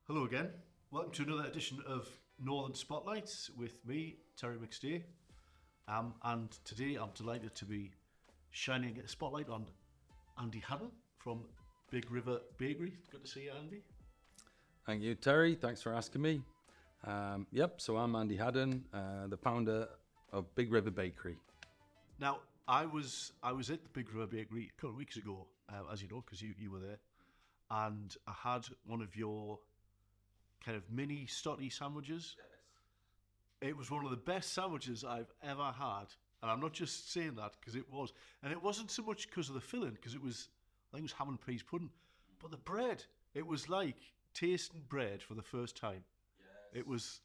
Hello again. Welcome to another edition of Northern Spotlights with me, Terry McStay. And today I'm delighted to be shining a spotlight on Andy Haddon from Big River Bakery. Good to see you, Andy. Thank you, Terry. Thanks for asking me. So I'm Andy Haddon, the founder of Big River Bakery. Now, I was at the Big River Bakery a couple of weeks ago, as you know, because you were there, and I had one of your kind of mini Stottie sandwiches. Yes. It was one of the best sandwiches I've ever had, and I'm not just saying that because it was. And it wasn't so much because of the filling, because I think it was ham and peas pudding, but the bread. It was like tasting bread for the first time. Yes. It was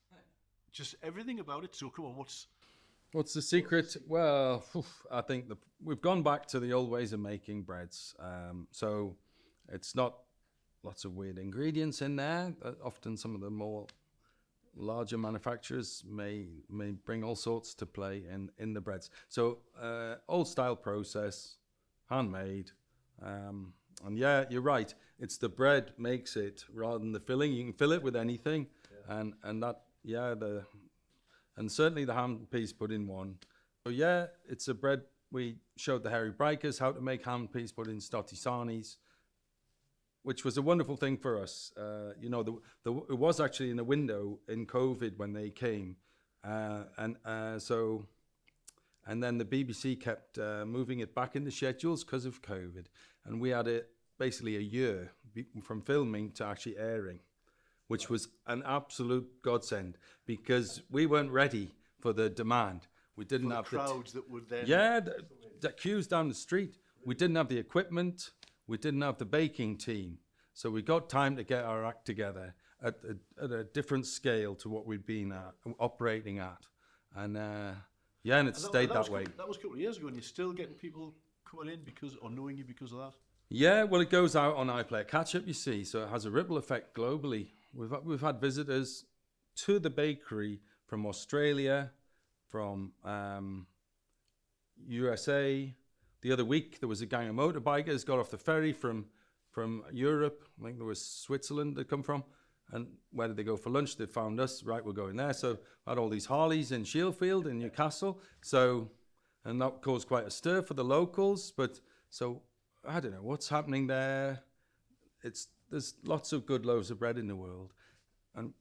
just everything about it. So come on, what's the secret? Well, I think we've gone back to the old ways of making breads. So it's not lots of weird ingredients in there. Often some of the more larger manufacturers may bring all sorts to play in the breads. So old style process, handmade. And yeah, you're right. It's the bread makes it rather than the filling. You can fill it with anything, and certainly the ham and peas pudding one. So yeah, it's a bread. We showed the hairy bikers how to make ham and peas pudding, Stottie sarnies, which was a wonderful thing for us. It was actually in a window in COVID when they came, and then the BBC kept moving it back in the schedules because of COVID, and we had it basically a year from filming to actually airing, which was an absolute godsend because we weren't ready for the demand. We didn't have the crowds that would then the queues down the street. We didn't have the equipment. We didn't have the baking team, so we got time to get our act together at a different scale to what we'd been operating at, and it stayed that way. That was a couple of years ago, and you're still getting people coming in knowing you because of that. Yeah, well, it goes out on iPlayer Catch-Up, you see, so it has a ripple effect globally. We've had visitors to the bakery from Australia, from USA. The other week, there was a gang of motorbikers got off the ferry from Europe. I think there was Switzerland they'd come from. And where did they go for lunch? They found us. Right, we're going there. So I had all these Harleys in Shieldfield in Newcastle. And that caused quite a stir for the locals. So I don't know what's happening there. There's lots of good loaves of bread in the world. And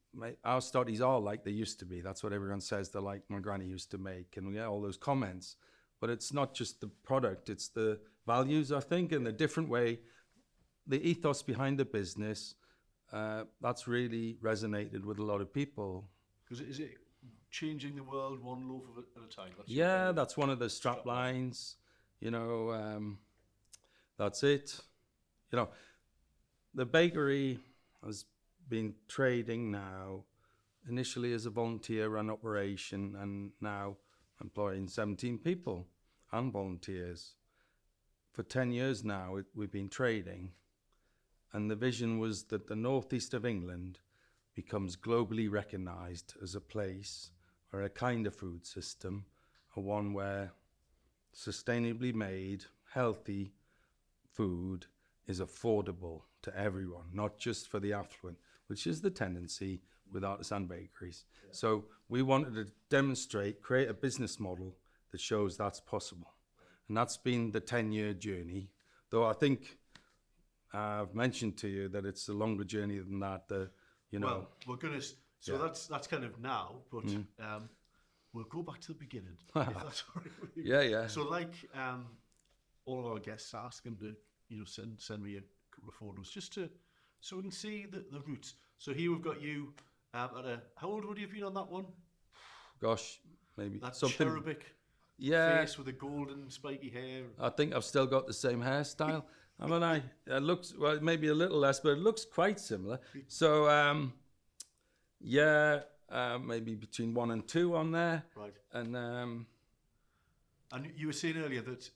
our Stotties are like they used to be. That's what everyone says. They're like my granny used to make. And we get all those comments. But it's not just the product, it's the values, I think, and the different way, the ethos behind the business, that's really resonated with a lot of people. Because is it changing the world one loaf at a time? That's one of the strap lines, that's it. The bakery has been trading now, initially as a volunteer-run operation, and now employing 17 people and volunteers. For 10 years now, we've been trading, and the vision was that the northeast of England becomes globally recognized as a place or a kind of food system, or one where sustainably made, healthy food is affordable to everyone, not just for the affluent, which is the tendency with artisan bakeries. Yeah. So we wanted to demonstrate, create a business model that shows that's possible. And that's been the 10-year journey, though I think I've mentioned to you that it's a longer journey than that. Well, we're going to, that's kind of now, but we'll go back to the beginning, if that's all right with you. Yeah. So like all of our guests ask them to, send me a couple of photos just so we can see the roots. So here we've got you how old would you have been on that one? Gosh, maybe that something cherubic face with the golden spiky hair. I think I've still got the same hairstyle. It looks, well, maybe a little less, but it looks quite similar. So, maybe between 1 and 2 on there. Right. And you were saying earlier that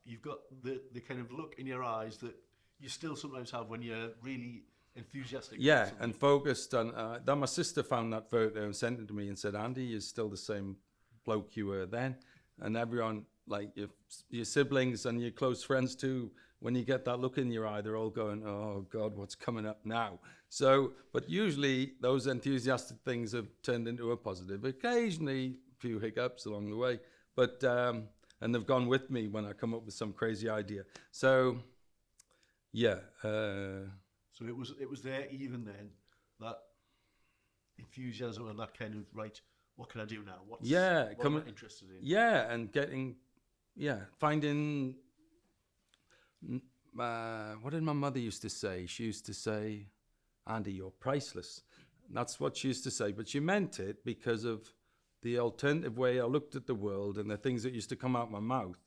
you've got the kind of look in your eyes that you still sometimes have when you're really enthusiastic. Yeah, and focused on then my sister found that photo and sent it to me and said, Andy, you're still the same bloke you were then. And everyone, like your siblings and your close friends too, when you get that look in your eye, they're all going, oh God, what's coming up now? So, but usually those enthusiastic things have turned into a positive. Occasionally a few hiccups along the way, but and they've gone with me when I come up with some crazy idea. So yeah. So it was there even then, that enthusiasm and that kind of, right, what can I do now? What am I interested in? Yeah, and finding, what did my mother used to say? She used to say, Andy, you're priceless. And that's what she used to say, but she meant it because of the alternative way I looked at the world, and the things that used to come out my mouth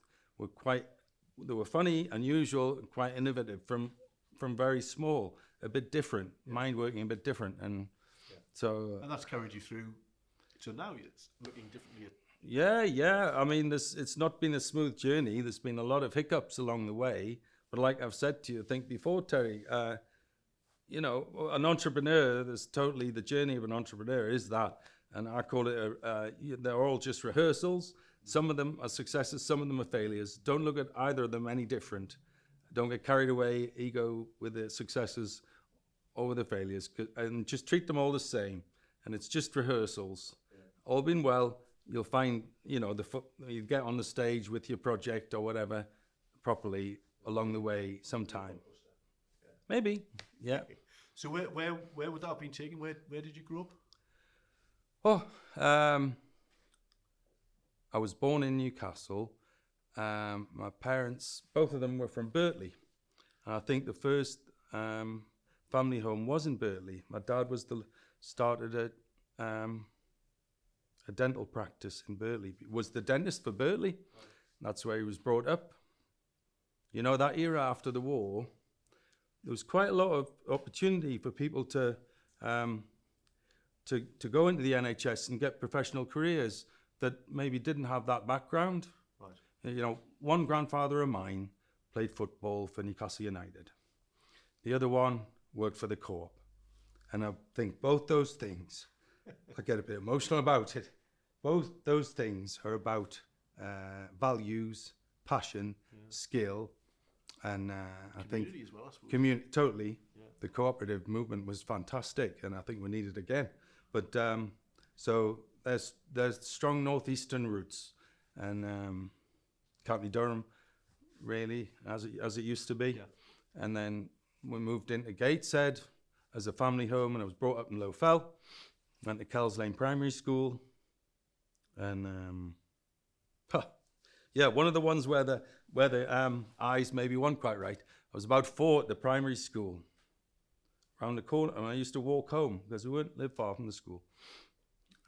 they were funny, unusual, and quite innovative from very small, a bit different, mind working a bit different. And so... and that's carried you through to now, it's looking differently at... Yeah. I mean, it's not been a smooth journey. There's been a lot of hiccups along the way. But like I've said to you, I think before, Terry, an entrepreneur, the journey of an entrepreneur is that. And I call it, they're all just rehearsals. Some of them are successes, some of them are failures. Don't look at either of them any different. Don't get carried away, ego with the successes over the failures, and just treat them all the same. And it's just rehearsals. All been well, you'll find, you get on the stage with your project or whatever properly along the way sometime. Maybe, yeah. So where would that have been taken? Where did you grow up? Oh, I was born in Newcastle. My parents, both of them were from Birtley. And I think the first family home was in Birtley. My dad started a dental practice in Birtley. Was the dentist for Birtley. That's where he was brought up. That era after the war, there was quite a lot of opportunity for people to go into the NHS and get professional careers that maybe didn't have that background. Right. One grandfather of mine played football for Newcastle United. The other one worked for the Co-op. And I think both those things, I get a bit emotional about it. Both those things are about values, passion, skill, and I think as well, I suppose. Community, totally. Yeah. The cooperative movement was fantastic, and I think we need it again. But so there's strong northeastern roots, and County Durham, really, as it used to be. Yeah. And then we moved into Gateshead as a family home, and I was brought up in Low Fell. Went to Kells Lane Primary School, and one of the ones where the eyes maybe weren't quite right. I was about 4 at the primary school, around the corner, and I used to walk home because we wouldn't live far from the school.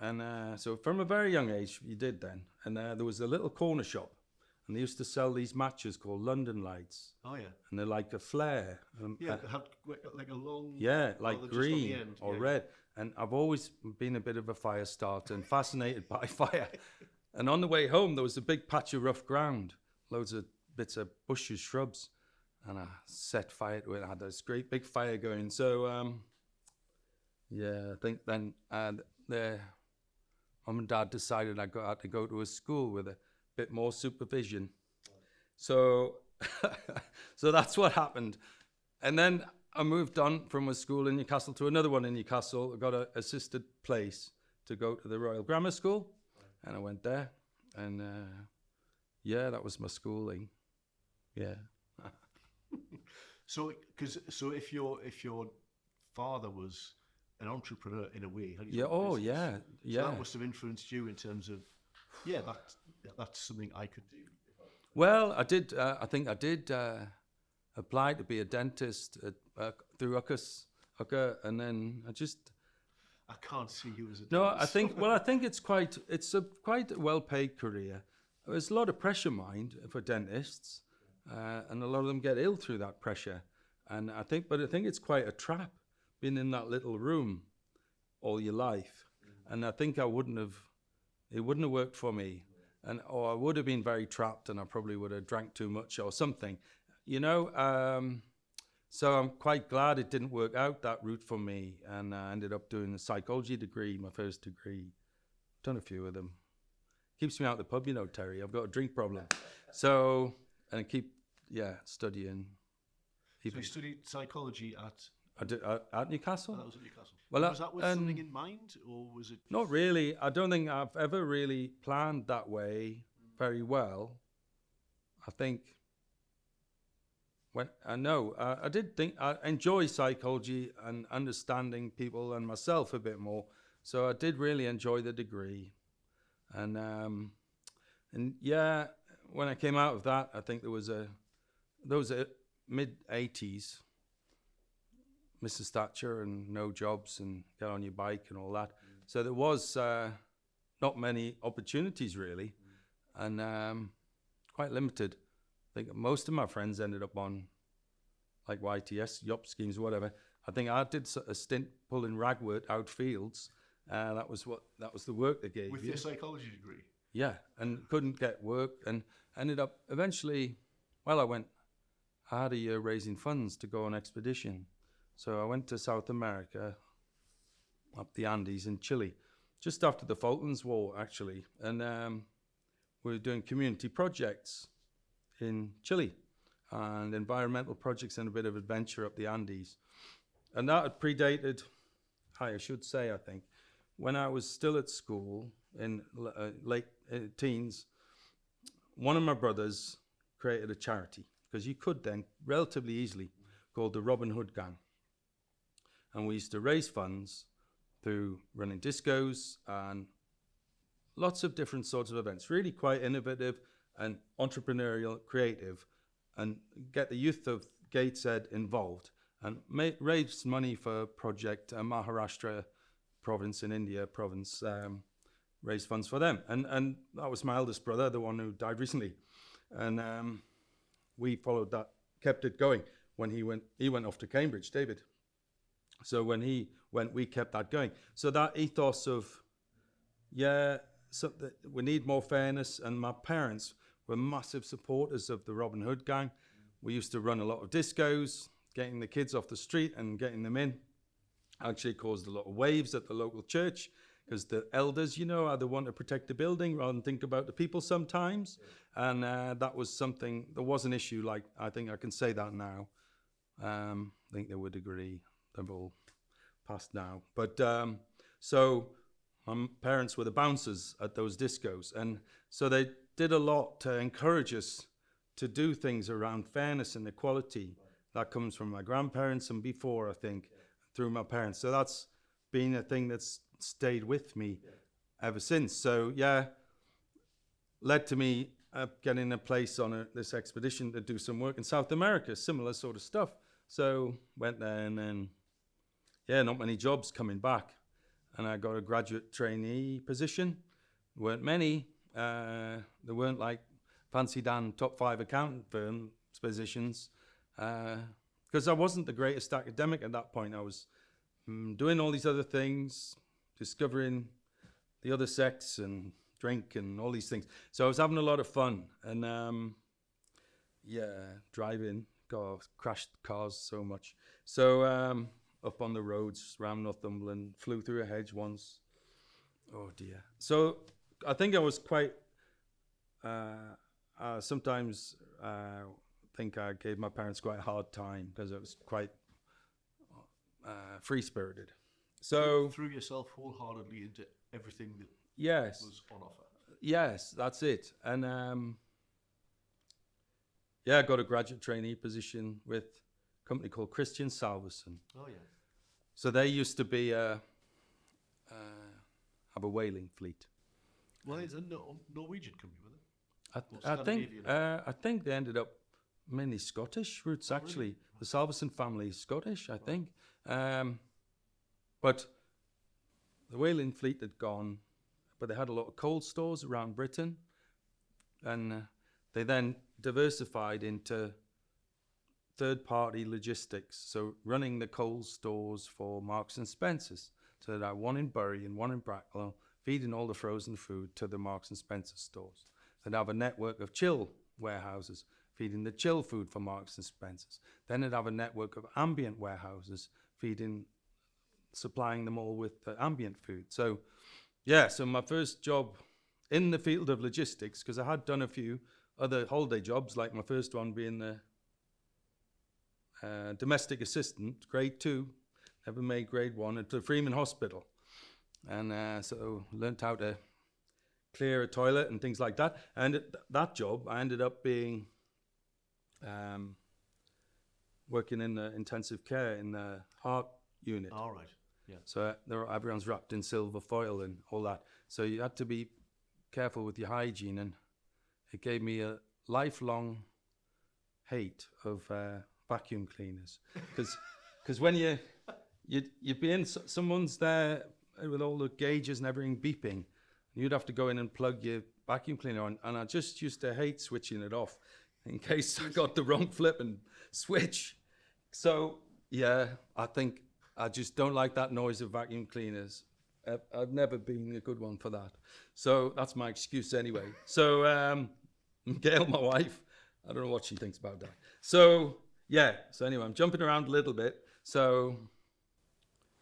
And so from a very young age, you did then. And there was a little corner shop, and they used to sell these matches called London Lights. Oh, yeah. And they're like a flare. They had like a long... Yeah, like green or red. And I've always been a bit of a fire starter and fascinated by fire. And on the way home, there was a big patch of rough ground, loads of bits of bushes, shrubs. And I set fire to it. I had this great big fire going. So, I think then the mum and dad decided I had to go to a school with a bit more supervision. So that's what happened. And then I moved on from a school in Newcastle to another one in Newcastle. I got an assisted place to go to the Royal Grammar School, and I went there. And that was my schooling. Yeah. So if your father was an entrepreneur in a way, had his own business, so that must have influenced you in terms of, that's something I could do. Well, I did. I think I did apply to be a dentist through UCA, and then I can't see you as a dentist. No, I think it's a quite well-paid career. There's a lot of pressure, mind, for dentists, and a lot of them get ill through that pressure. And I think it's quite a trap, being in that little room all your life. And I think it wouldn't have worked for me. Or I would have been very trapped, and I probably would have drank too much or something, So I'm quite glad it didn't work out that route for me, and I ended up doing a psychology degree, my first degree. Done a few of them. Keeps me out of the pub, you know, Terry. I've got a drink problem. So, and I keep, studying. So you studied psychology at... At Newcastle. Oh, that was at Newcastle. Well, was that with something in mind, or was it... Not really. I don't think I've ever really planned that way very well. I think I did think I enjoy psychology and understanding people and myself a bit more. So I did really enjoy the degree, and when I came out of that, I think there was those mid-80s, Mrs. Thatcher and no jobs and get on your bike and all that. So there was not many opportunities really, and quite limited. I think most of my friends ended up on like YTS, YOP schemes, whatever. I think I did a stint pulling ragwort out fields. That was the work they gave with you. your psychology degree. Yeah, and couldn't get work, and ended up eventually. I had a year raising funds to go on expedition, so I went to South America, up the Andes in Chile, just after the Falklands War actually, and we were doing community projects in Chile and environmental projects and a bit of adventure up the Andes. And that had predated, I should say, I think, when I was still at school in late teens, one of my brothers created a charity, because you could then relatively easily, called the Robin Hood Gang. And we used to raise funds through running discos and lots of different sorts of events, really quite innovative and entrepreneurial, creative, and get the youth of Gateshead involved and raise money for Project Maharashtra province in India, raise funds for them. And that was my eldest brother, the one who died recently. And we followed that, kept it going. When he went off to Cambridge, David. So when he went, we kept that going. So that ethos of, we need more fairness, and my parents were massive supporters of the Robin Hood Gang. We used to run a lot of discos, getting the kids off the street and getting them in. Actually caused a lot of waves at the local church, because the elders, how they want to protect the building rather than think about the people sometimes. Yeah. And that was something, there was an issue, like, I think I can say that now. I think they would agree, they've all passed now. But so my parents were the bouncers at those discos. And so they did a lot to encourage us to do things around fairness and equality. That comes from my grandparents and before, I think, through my parents. So that's been a thing that's stayed with me ever since. So led to me getting a place on this expedition to do some work in South America, similar sort of stuff. So went there, and then not many jobs coming back, and I got a graduate trainee position. There weren't many. There weren't like fancy Dan top 5 accountant firm positions, because I wasn't the greatest academic at that point. I was doing all these other things, discovering the other sex and drink and all these things. So I was having a lot of fun, and driving, crashed cars so much. So up on the roads around Northumberland, flew through a hedge once. Oh dear. So I think I was quite, sometimes think I gave my parents quite a hard time, because I was quite free-spirited. So threw yourself wholeheartedly into everything that was on offer. Yes, that's it. And I got a graduate trainee position with a company called Christian Salverson. Oh yeah. So they used to be have a whaling fleet. Well, it's a Norwegian company, wasn't it? I think they ended up mainly Scottish roots, actually. Really? The Salverson family is Scottish, I think. But the whaling fleet had gone, but they had a lot of coal stores around Britain, and they then diversified into third-party logistics, so running the coal stores for Marks and Spencer's. So they had one in Bury and one in Bracknell, feeding all the frozen food to the Marks and Spencer stores. They'd have a network of chill warehouses, feeding the chill food for Marks and Spencer's. Then it'd have a network of ambient warehouses supplying them all with ambient food. So, yeah, so my first job in the field of logistics, because I had done a few other holiday jobs, like my first one being the domestic assistant, grade 2, never made grade 1, at the Freeman Hospital. And so learnt how to clear a toilet and things like that. And that job, I ended up being working in the intensive care in the heart unit. All right. Yeah. So everyone's wrapped in silver foil and all that. So you had to be careful with your hygiene, and it gave me a lifelong hate of vacuum cleaners, because when you'd be in, someone's there with all the gauges and everything beeping, and you'd have to go in and plug your vacuum cleaner on, and I just used to hate switching it off in case I got the wrong flip and switch. So yeah, I think I just don't like that noise of vacuum cleaners. I've never been a good one for that. So that's my excuse anyway. So Gail, my wife, I don't know what she thinks about that. So yeah, so anyway, I'm jumping around a little bit. So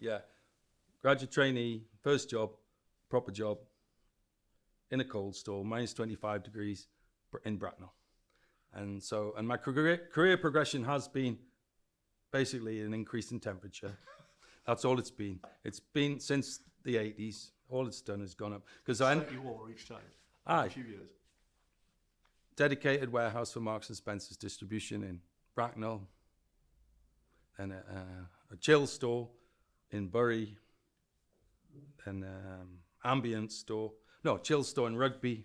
yeah, graduate trainee, first job, proper job, in a cold store, minus 25 degrees in Bracknell. And so, and my career progression has been basically an increase in temperature. That's all it's been. It's been since the 80s. All it's done is gone up. Because Slightly warmer each time. Aye. A few years. Dedicated warehouse for Marks and Spencer's distribution in Bracknell, and a chill store in Bury, and ambient store. No, chill store in Rugby,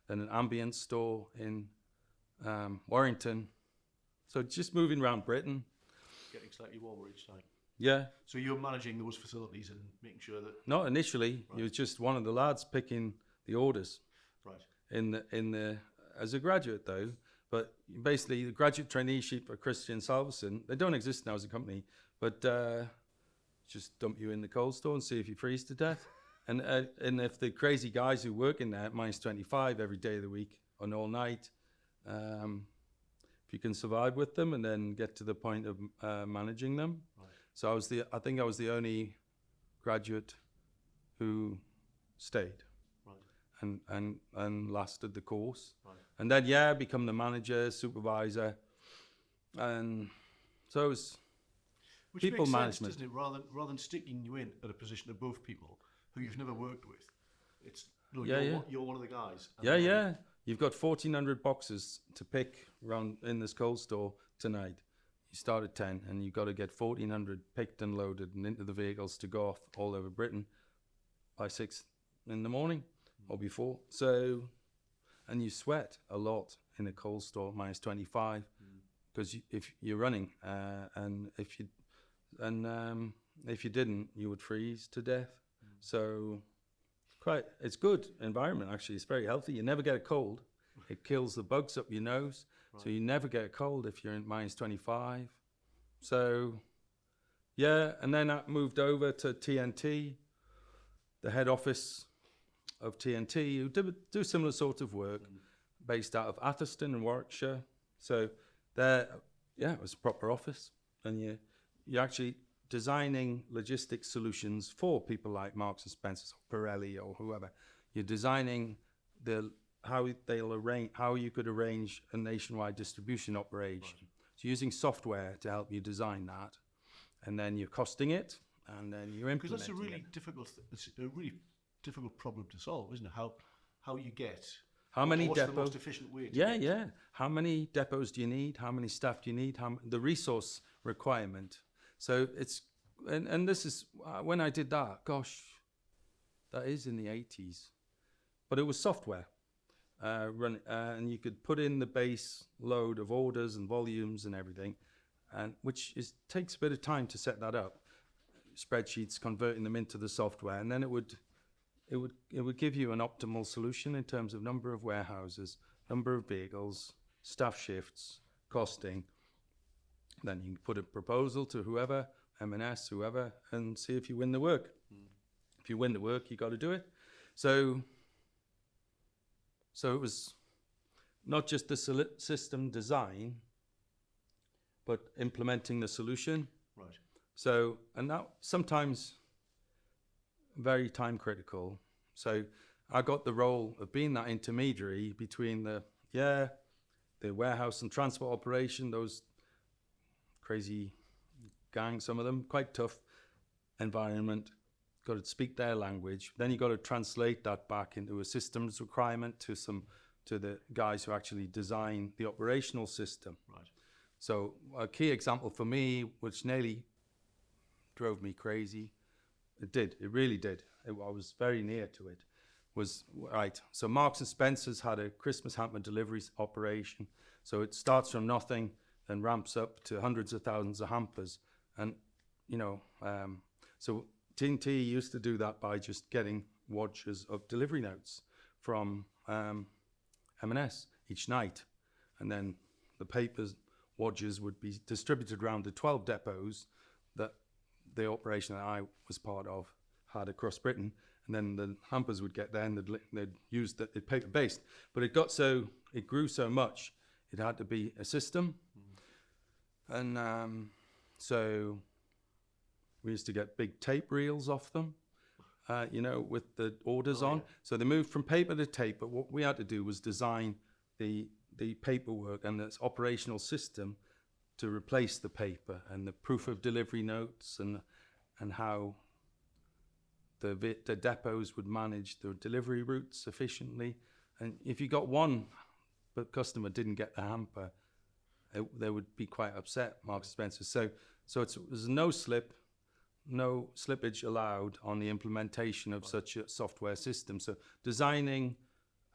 then an ambient store in Warrington. So just moving around Britain. Getting slightly warmer each time. Yeah. So you're managing those facilities and making sure that. Not initially. Right. You was just one of the lads picking the orders. Right. In the as a graduate though, but basically the graduate traineeship for Christian Salveson, they don't exist now as a company, but just dump you in the cold store and see if you freeze to death. And if the crazy guys who work in there at minus 25 every day of the week and all night, if you can survive with them and then get to the point of managing them. Right. So I think I was the only graduate who stayed. Right. And lasted the course. Right. And then become the manager, supervisor, and so it was which people makes management. Sense, doesn't it? Rather than sticking you in at a position above people who you've never worked with, it's you're one of the guys. Yeah. You've got 1,400 boxes to pick around in this cold store tonight. You start at 10, and you've got to get 1,400 picked and loaded and into the vehicles to go off all over Britain by 6 in the morning or before. So, and you sweat a lot in a cold store, minus 25, because if you're running, and if you didn't, you would freeze to death. So, it's good environment actually. It's very healthy. You never get a cold. It kills the bugs up your nose, right. So you never get a cold if you're in minus 25. So, yeah, and then I moved over to TNT, the head office of TNT, who do similar sort of work, based out of Atherstone in Warwickshire. So there, it was a proper office, and you're actually designing logistics solutions for people like Marks and Spencer's or Pirelli or whoever. You're designing how you could arrange a nationwide distribution operation. Right. So using software to help you design that, and then you're costing it, and then you're implementing it. Because that's a really difficult problem to solve, isn't it? How you get how many what's depots? The most efficient way to Yeah. How many depots do you need? How many staff do you need? The resource requirement. So it's and this is when I did that. Gosh, that is in the 80s, but it was software. And you could put in the base load of orders and volumes and everything, and takes a bit of time to set that up. Spreadsheets, converting them into the software, and then it would give you an optimal solution in terms of number of warehouses, number of vehicles, staff shifts, costing. Then you put a proposal to whoever, M&S, whoever, and see if you win the work. If you win the work, you got to do it. So it was not just the system design, but implementing the solution. Right. So, and that sometimes very time critical. So I got the role of being that intermediary between the warehouse and transport operation, those crazy gangs, some of them, quite tough environment. Got to speak their language. Then you got to translate that back into a systems requirement to the guys who actually design the operational system. Right. So a key example for me, which nearly drove me crazy, it really did. I was very near to it. Was right. So Marks and Spencer's had a Christmas hamper deliveries operation. So it starts from nothing, then ramps up to hundreds of thousands of hampers. And so T&T used to do that by just getting watches of delivery notes from M&S each night, and then the papers watches would be distributed around the 12 depots that the operation that I was part of had across Britain, and then the hampers would get there and they'd use it paper-based. But it grew so much, it had to be a system. And so we used to get big tape reels off them, with the orders on. Yeah. So they moved from paper to tape, but what we had to do was design the paperwork and its operational system to replace the paper and the proof of delivery notes and how the depots would manage the delivery routes efficiently. And if you got one customer didn't get the hamper, they would be quite upset, Marks and Spencer. So there's no slippage allowed on the implementation of such a software system. So designing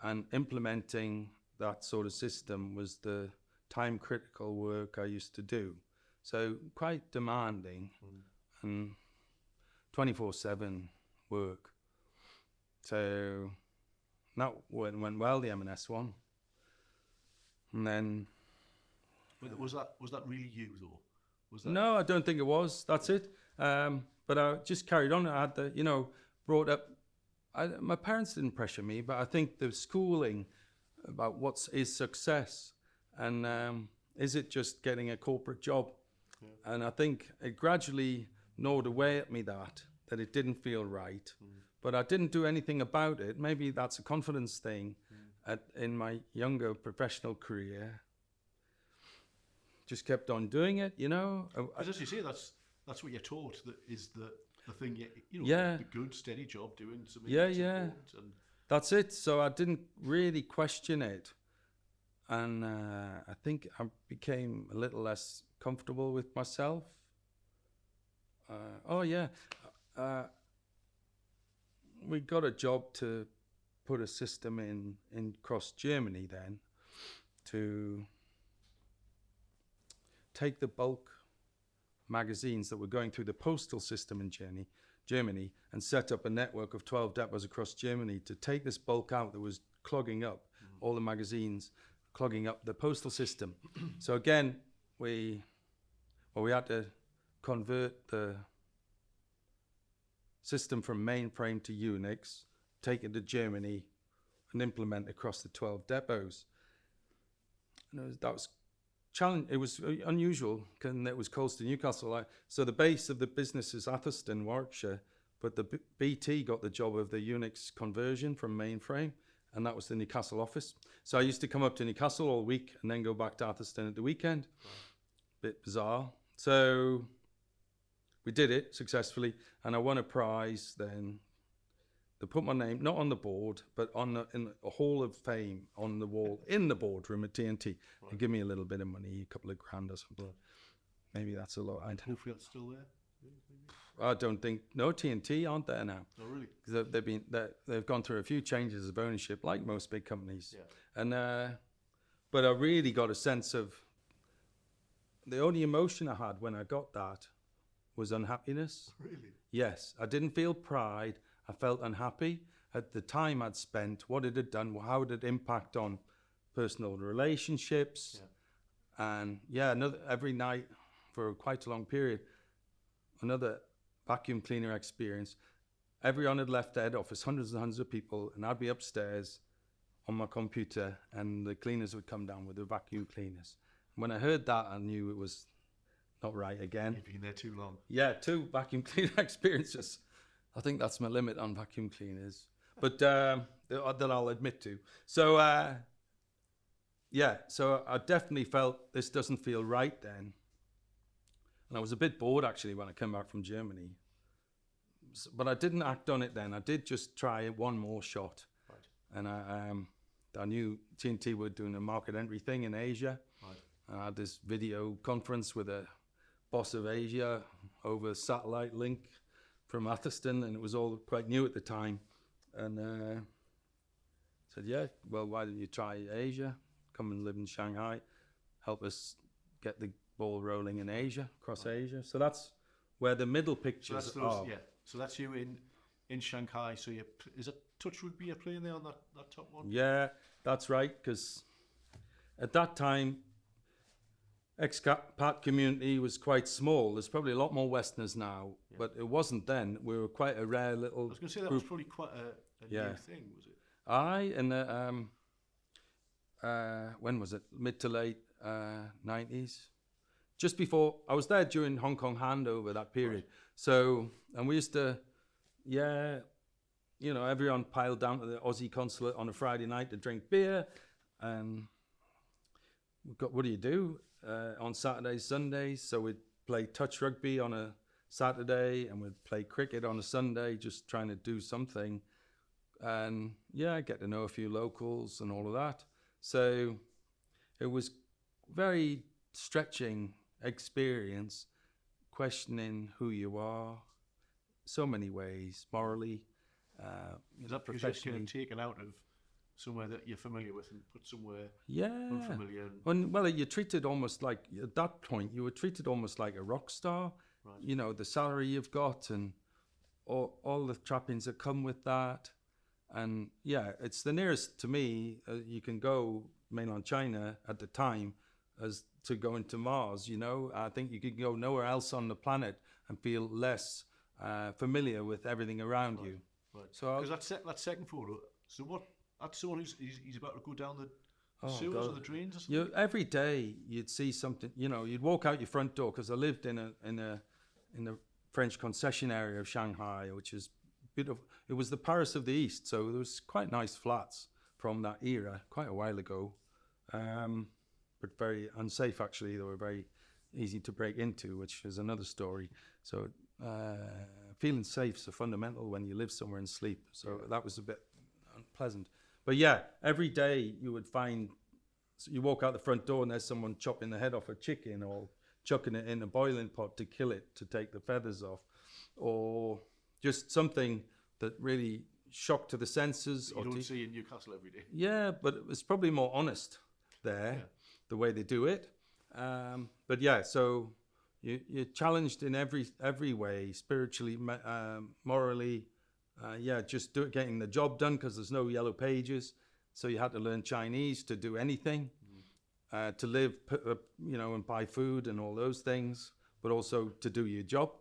and implementing that sort of system was the time critical work I used to do. So quite demanding and 24/7 work. So that went well, the M&S one. And then... Was that really you though? Was that... No, I don't think it was. That's it. But I just carried on. I had brought up... my parents didn't pressure me, but I think the schooling about what is success and is it just getting a corporate job? Yeah. And I think it gradually gnawed away at me that it didn't feel right. But I didn't do anything about it. Maybe that's a confidence thing in my younger professional career. Just kept on doing it, Because as you say, that's what you're taught, that is the thing, the good, steady job doing something that's important. And that's it. So I didn't really question it. And I think I became a little less comfortable with myself. We got a job to put a system in across Germany then to take the bulk magazines that were going through the postal system in Germany and set up a network of 12 depots across Germany to take this bulk out that was clogging up all the magazines, clogging up the postal system. So again, we had to convert the system from mainframe to Unix, take it to Germany and implement across the 12 depots. And that was challenge. It was unusual, and it was close to Newcastle. So the base of the business is Atherstone, Warwickshire, but the BT got the job of the Unix conversion from mainframe, and that was the Newcastle office. So I used to come up to Newcastle all week and then go back to Atherstone at the weekend. Bit bizarre. So we did it successfully, and I won a prize then. They put my name, not on the board, but in a hall of fame on the wall in the boardroom at T&T. Right. They give me a little bit of money, a couple of grand or something. Right. Maybe that's a lot. Hopefully that's still there. I don't think, no, T&T aren't there now. Oh, really? Because they've gone through a few changes of ownership, like most big companies. Yeah. And but I really got a sense of, the only emotion I had when I got that was unhappiness. Really? Yes, I didn't feel pride. I felt unhappy at the time I'd spent, what it had done, how it had impact on personal relationships. Yeah. And every night for quite a long period, another vacuum cleaner experience. Everyone had left the head office, hundreds and hundreds of people, and I'd be upstairs on my computer, and the cleaners would come down with the vacuum cleaners. When I heard that, I knew it was not right again. You've been there too long. Yeah, 2 vacuum cleaner experiences. I think that's my limit on vacuum cleaners, but that I'll admit to. So, so I definitely felt this doesn't feel right then. And I was a bit bored, actually, when I came back from Germany. But I didn't act on it then. I did just try one more shot. Right. And I knew TNT were doing a market entry thing in Asia. Right. I had this video conference with a boss of Asia over satellite link from Atherstone, and it was all quite new at the time. And said, yeah, well, why don't you try Asia? Come and live in Shanghai, help us get the ball rolling in Asia, across Asia. So that's where the middle pictures are. Yeah. So that's you in Shanghai. So is it touch rugby you're playing there on that top one? Yeah, that's right. Because at that time, expat community was quite small. There's probably a lot more Westerners now, but it wasn't then. We were quite a rare little. I was going to say that was probably quite a new thing, was it? In the when was it? Mid to late 90s. Just before, I was there during Hong Kong handover, that period. Right. So, and we used to, everyone piled down to the Aussie consulate on a Friday night to drink beer. And what do you do on Saturdays, Sundays? So we'd play touch rugby on a Saturday, and we'd play cricket on a Sunday, just trying to do something. And get to know a few locals and all of that. So it was very stretching experience, questioning who you are, so many ways, morally, is that because you're kind of taken out of somewhere that you're familiar with and put somewhere unfamiliar? Well, you're treated almost like, at that point, you were treated almost like a rock star. Right. The salary you've got and all the trappings that come with that. And it's the nearest to me you can go mainland China at the time as to going to Mars. I think you could go nowhere else on the planet and feel less familiar with everything around you. Right. So that second photo. So what? That's someone he's about to go down the sewers or the drains or something. Every day you'd see something. You'd walk out your front door, because I lived in a French concession area of Shanghai, which is beautiful. It was the Paris of the East, so there was quite nice flats from that era, quite a while ago, but very unsafe actually. They were very easy to break into, which is another story. So feeling safe is fundamental when you live somewhere and sleep. So that was a bit unpleasant. But every day you would find, you walk out the front door and there's someone chopping the head off a chicken or chucking it in a boiling pot to kill it, to take the feathers off, or just something that really shocked to the senses. You don't see in Newcastle every day. Yeah, but it's probably more honest there, the way they do it. So you're challenged in every way, spiritually, morally. Just getting the job done, because there's no yellow pages. So you had to learn Chinese to do anything, to live, and buy food and all those things, but also to do your job.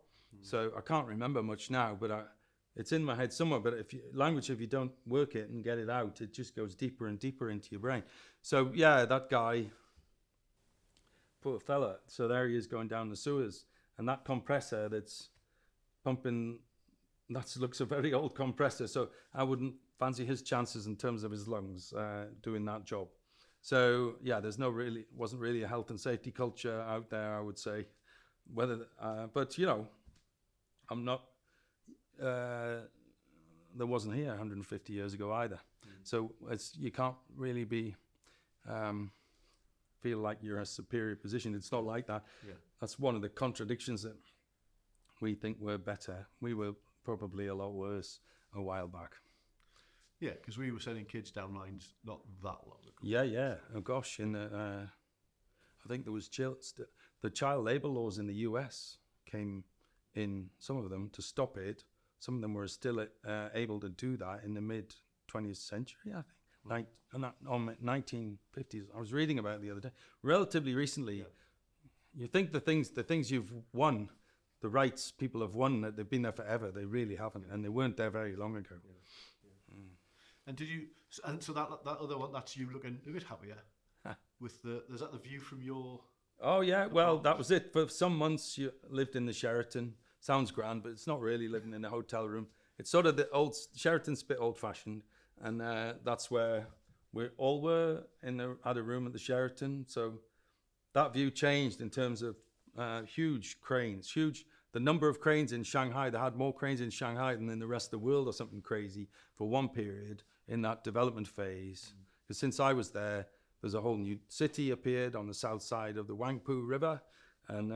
So I can't remember much now, but it's in my head somewhere. But if you don't work it and get it out, it just goes deeper and deeper into your brain. So that guy, poor fella. So there he is going down the sewers, and that compressor that's pumping, that looks a very old compressor. So I wouldn't fancy his chances in terms of his lungs doing that job. So wasn't really a health and safety culture out there, I would say. I'm not. There wasn't here 150 years ago either. So you can't really be feel like you're in a superior position. It's not like that. Yeah. That's one of the contradictions that we think we're better. We were probably a lot worse a while back. Yeah, because we were sending kids down lines not that long ago. Yeah. Oh gosh, I think there was the child labor laws in the US came in, some of them, to stop it. Some of them were still able to do that in the mid 20th century, I think. Right. 1950s. I was reading about it the other day. Relatively recently, you think the things you've won, the rights people have won, that they've been there forever. They really haven't, and they weren't there very long ago. And did you? And so that other one, that's you looking a bit happier. With is that the view from your? Oh yeah, well that was it. For some months you lived in the Sheraton. Sounds grand, but it's not really living in a hotel room. It's sort of the old Sheraton's a bit old-fashioned, and that's where we all were had a room at the Sheraton. So that view changed in terms of huge cranes, huge. The number of cranes in Shanghai, they had more cranes in Shanghai than in the rest of the world or something crazy for one period in that development phase. Because since I was there's a whole new city appeared on the south side of the Wangpu River, and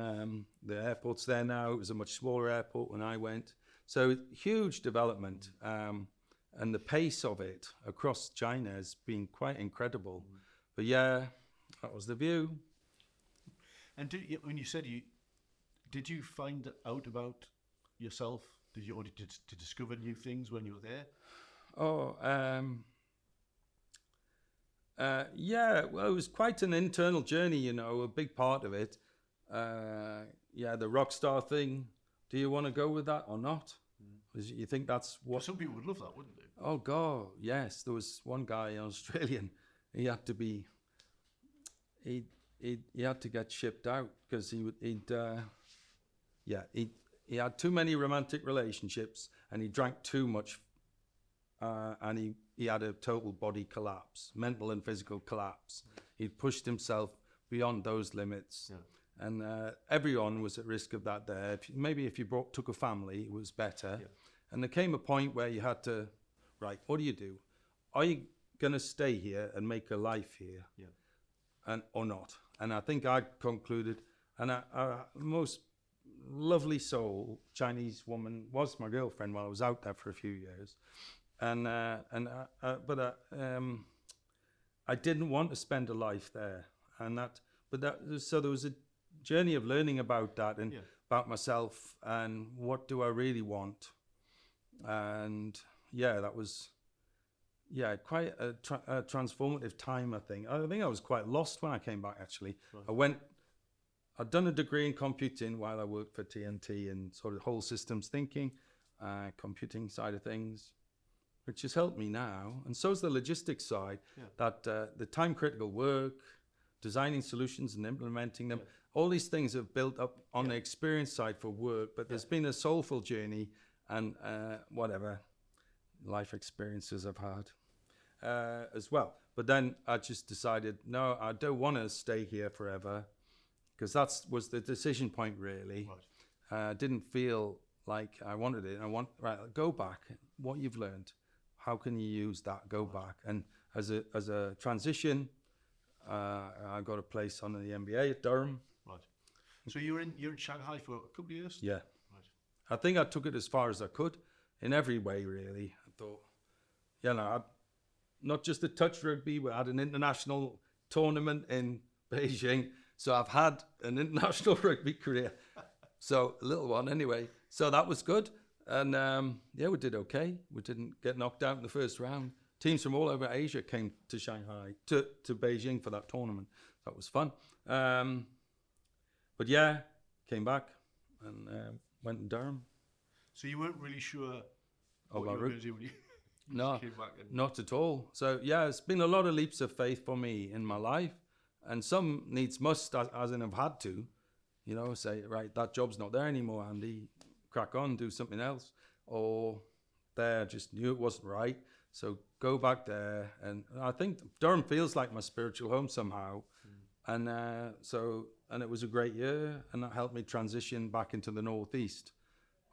the airport's there now. It was a much smaller airport when I went. So huge development, and the pace of it across China has been quite incredible. But yeah, that was the view. And when you said did you find out about yourself? Did you to discover new things when you were there? Oh, yeah. Well, it was quite an internal journey, you know. A big part of it. Yeah, the rock star thing. Do you want to go with that or not? You think that's what? Some people would love that, wouldn't they? Oh God, yes. There was one guy, an Australian. He had to be. He had to get shipped out because he had too many romantic relationships and he drank too much, and he had a total body collapse, mental and physical collapse. He'd pushed himself beyond those limits. Yeah. And everyone was at risk of that there. Maybe if you took a family, it was better. Yeah. And there came a point where you had to, right, what do you do? Are you going to stay here and make a life here? Yeah. Or not? And I think I concluded, and a most lovely soul, Chinese woman, was my girlfriend while I was out there for a few years. But I didn't want to spend a life there. So there was a journey of learning about that and about myself and what do I really want. And yeah, that was quite a transformative time, I think. I think I was quite lost when I came back, actually. Right. I'd done a degree in computing while I worked for TNT and sort of whole systems thinking, computing side of things, which has helped me now. And so is the logistics side, that the time critical work, designing solutions and implementing them. All these things have built up on the experience side for work, but there's been a soulful journey and whatever life experiences I've had as well. But then I just decided, no, I don't want to stay here forever, because that was the decision point, really. Right. I didn't feel like I wanted it. Go back. What you've learned, how can you use that? Go back. And as a transition, I got a place on the MBA at Durham. Right. So you're in Shanghai for a couple of years? Yeah. Right. I think I took it as far as I could in every way, really. I thought, not just a touch rugby. We had an international tournament in Beijing. So I've had an international rugby career. So a little one anyway. So that was good. And we did okay. We didn't get knocked out in the first round. Teams from all over Asia came to Shanghai, to Beijing for that tournament. That was fun. But yeah, came back and went to Durham. So you weren't really sure what you were going to do when you no, came back? Not at all. So yeah, it's been a lot of leaps of faith for me in my life. And some needs must, as in I've had to, say, right, that job's not there anymore, Andy. Crack on, do something else. Or there, just knew it wasn't right. So go back there. And I think Durham feels like my spiritual home somehow. And and it was a great year. And that helped me transition back into the Northeast.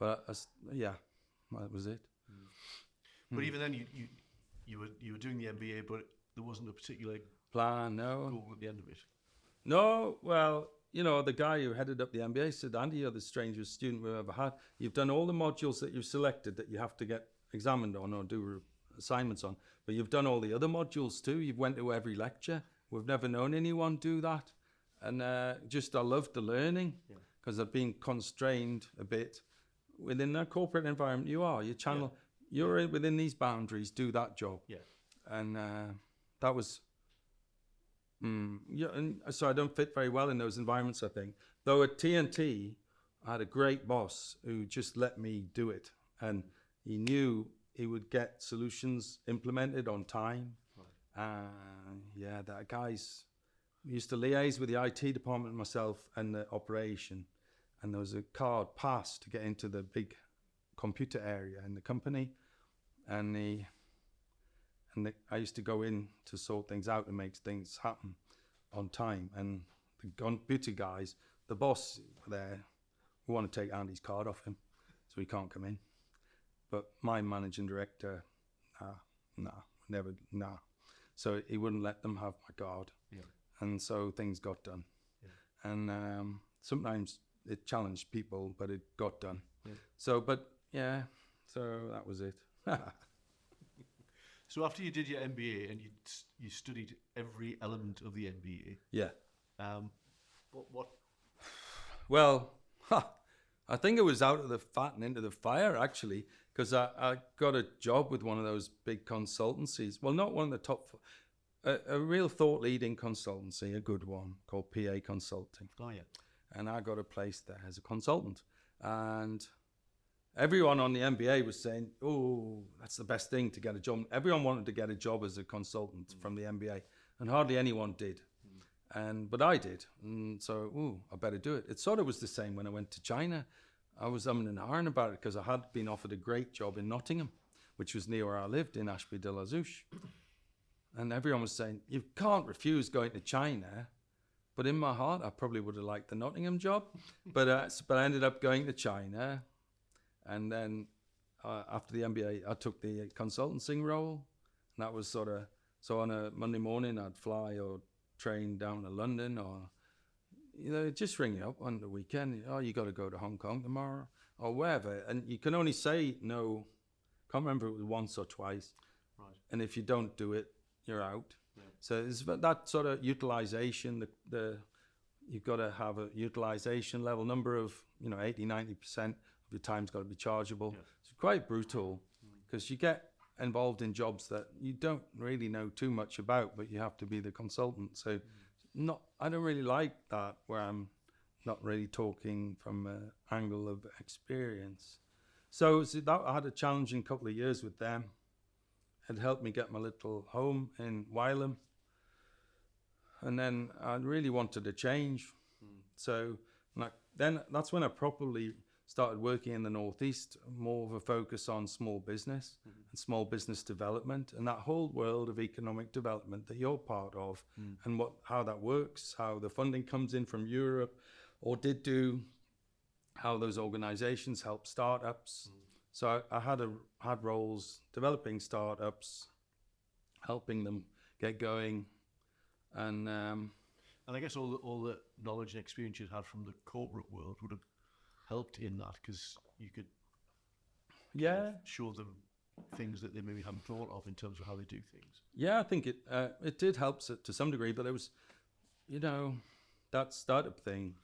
But that was it. But even then, you were doing the MBA, but there wasn't a particular plan, no. Goal at the end of it. No, well, the guy who headed up the MBA said, Andy, you're the strangest student we've ever had. You've done all the modules that you've selected that you have to get examined on or do assignments on, but you've done all the other modules too. You've went to every lecture. We've never known anyone do that. And I loved the learning because I've been constrained a bit. Within that corporate environment, you channel, you're within these boundaries, do that job. Yeah. And that was... and so I don't fit very well in those environments, I think. Though at TNT, I had a great boss who just let me do it. And he knew he would get solutions implemented on time. Right. Yeah, that guys we used to liaise with the IT department, myself, and the operation, and there was a card pass to get into the big computer area in the company, and I used to go in to sort things out and make things happen on time. And the computer guys, the boss there, we want to take Andy's card off him, so he can't come in. But my managing director, nah. So he wouldn't let them have my card. Yeah. And so things got done. Yeah. And sometimes it challenged people, but it got done. Yeah. So that was it. So after you did your MBA and you studied every element of the MBA, Yeah. What? Well, I think it was out of the fat and into the fire, actually, because I got a job with one of those big consultancies. Well, not one of the top, a real thought-leading consultancy, a good one, called PA Consulting. Oh, yeah. And I got a place there as a consultant. And everyone on the MBA was saying, oh, that's the best thing to get a job. Everyone wanted to get a job as a consultant from the MBA, and hardly anyone did. But I did. And so, I better do it. It sort of was the same when I went to China. I was umming and ahhing about it because I had been offered a great job in Nottingham, which was near where I lived in Ashby de la Zouch. And everyone was saying, you can't refuse going to China. But in my heart, I probably would have liked the Nottingham job. But I ended up going to China. And then after the MBA, I took the consultancy role. And that was so on a Monday morning, I'd fly or train down to London, or just ring you up on the weekend. Oh, you got to go to Hong Kong tomorrow or wherever. And you can only say no. Can't remember if it was once or twice. Right. And if you don't do it, you're out. Yeah. So it's that sort of utilization, you've got to have a utilization level number of 80-90% of your time's got to be chargeable. Yeah. It's quite brutal because you get involved in jobs that you don't really know too much about, but you have to be the consultant. So I don't really like that, where I'm not really talking from an angle of experience. So that I had a challenging couple of years with them. It helped me get my little home in Wylam. And then I really wanted to change. So then that's when I properly started working in the Northeast, more of a focus on small business and small business development, and that whole world of economic development that you're part of, and how that works, how the funding comes in from Europe, or how those organizations help startups. So I had roles developing startups, helping them get going, and I guess all the knowledge and experience you had from the corporate world would have helped in that, because you could show them things that they maybe haven't thought of in terms of how they do things. Yeah, I think it did help to some degree, but it was, that startup thing.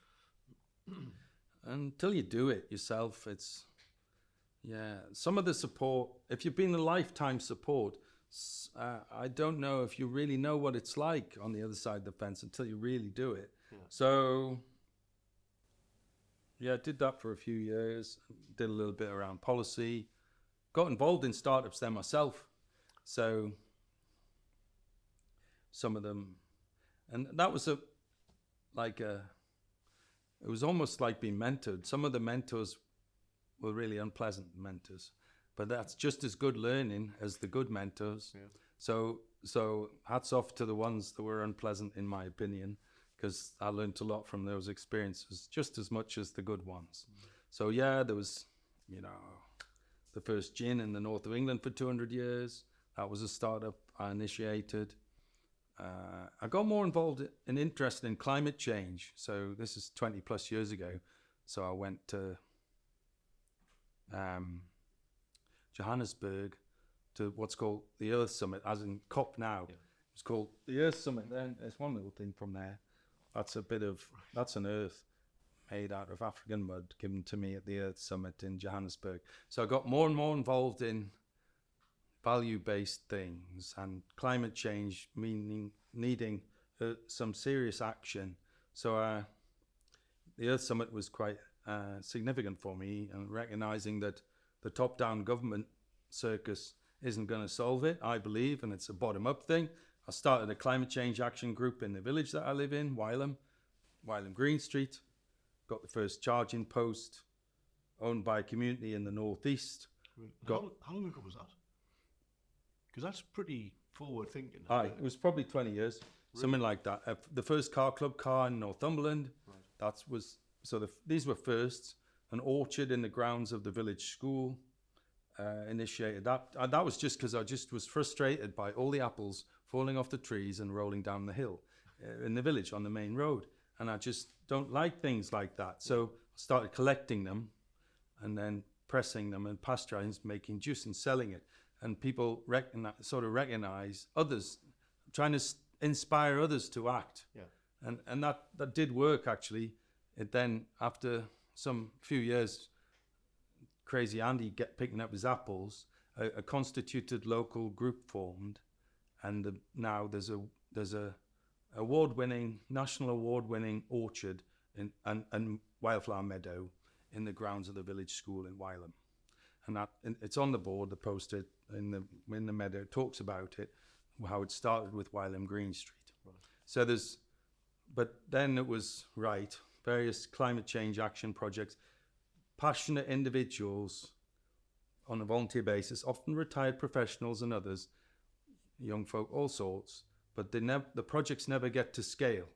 Until you do it yourself, some of the support, if you've been a lifetime support, I don't know if you really know what it's like on the other side of the fence until you really do it. Yeah. So, I did that for a few years, did a little bit around policy, got involved in startups then myself. So, some of them, and that was it was almost like being mentored. Some of the mentors were really unpleasant mentors, but that's just as good learning as the good mentors. Yeah. So hats off to the ones that were unpleasant, in my opinion, because I learned a lot from those experiences just as much as the good ones. So there was, the first gin in the north of England for 200 years. That was a startup I initiated. I got more involved and interested in climate change. So this is 20 plus years ago. So I went to Johannesburg to what's called the Earth Summit, as in COP now. Yeah. It's called the Earth Summit. Then there's one little thing from there. That's an earth made out of African mud given to me at the Earth Summit in Johannesburg. So I got more and more involved in value-based things, and climate change needing some serious action. So the Earth Summit was quite significant for me, and recognizing that the top-down government circus isn't going to solve it, I believe, and it's a bottom-up thing. I started a climate change action group in the village that I live in, Wylam Green Street. Got the first charging post, owned by a community in the northeast. How long ago was that? Because that's pretty forward thinking. It was probably 20 years, something like that. The first car club car in Northumberland. Right. These were firsts. An orchard in the grounds of the village school initiated that. And that was just because I just was frustrated by all the apples falling off the trees and rolling down the hill in the village on the main road. And I just don't like things like that. So I started collecting them and then pressing them and pasteurizing, making juice and selling it. And people recognize others, trying to inspire others to act. Yeah. And that did work, actually. It then, after some few years, crazy Andy picking up his apples, a constituted local group formed. And now there's a national award-winning orchard and wildflower meadow in the grounds of the village school in Wylam. And it's on the board, the poster in the meadow talks about it, how it started with Wylam Green Street. Right. So but then it was various climate change action projects, passionate individuals on a volunteer basis, often retired professionals and others, young folk, all sorts, but the projects never get to scale.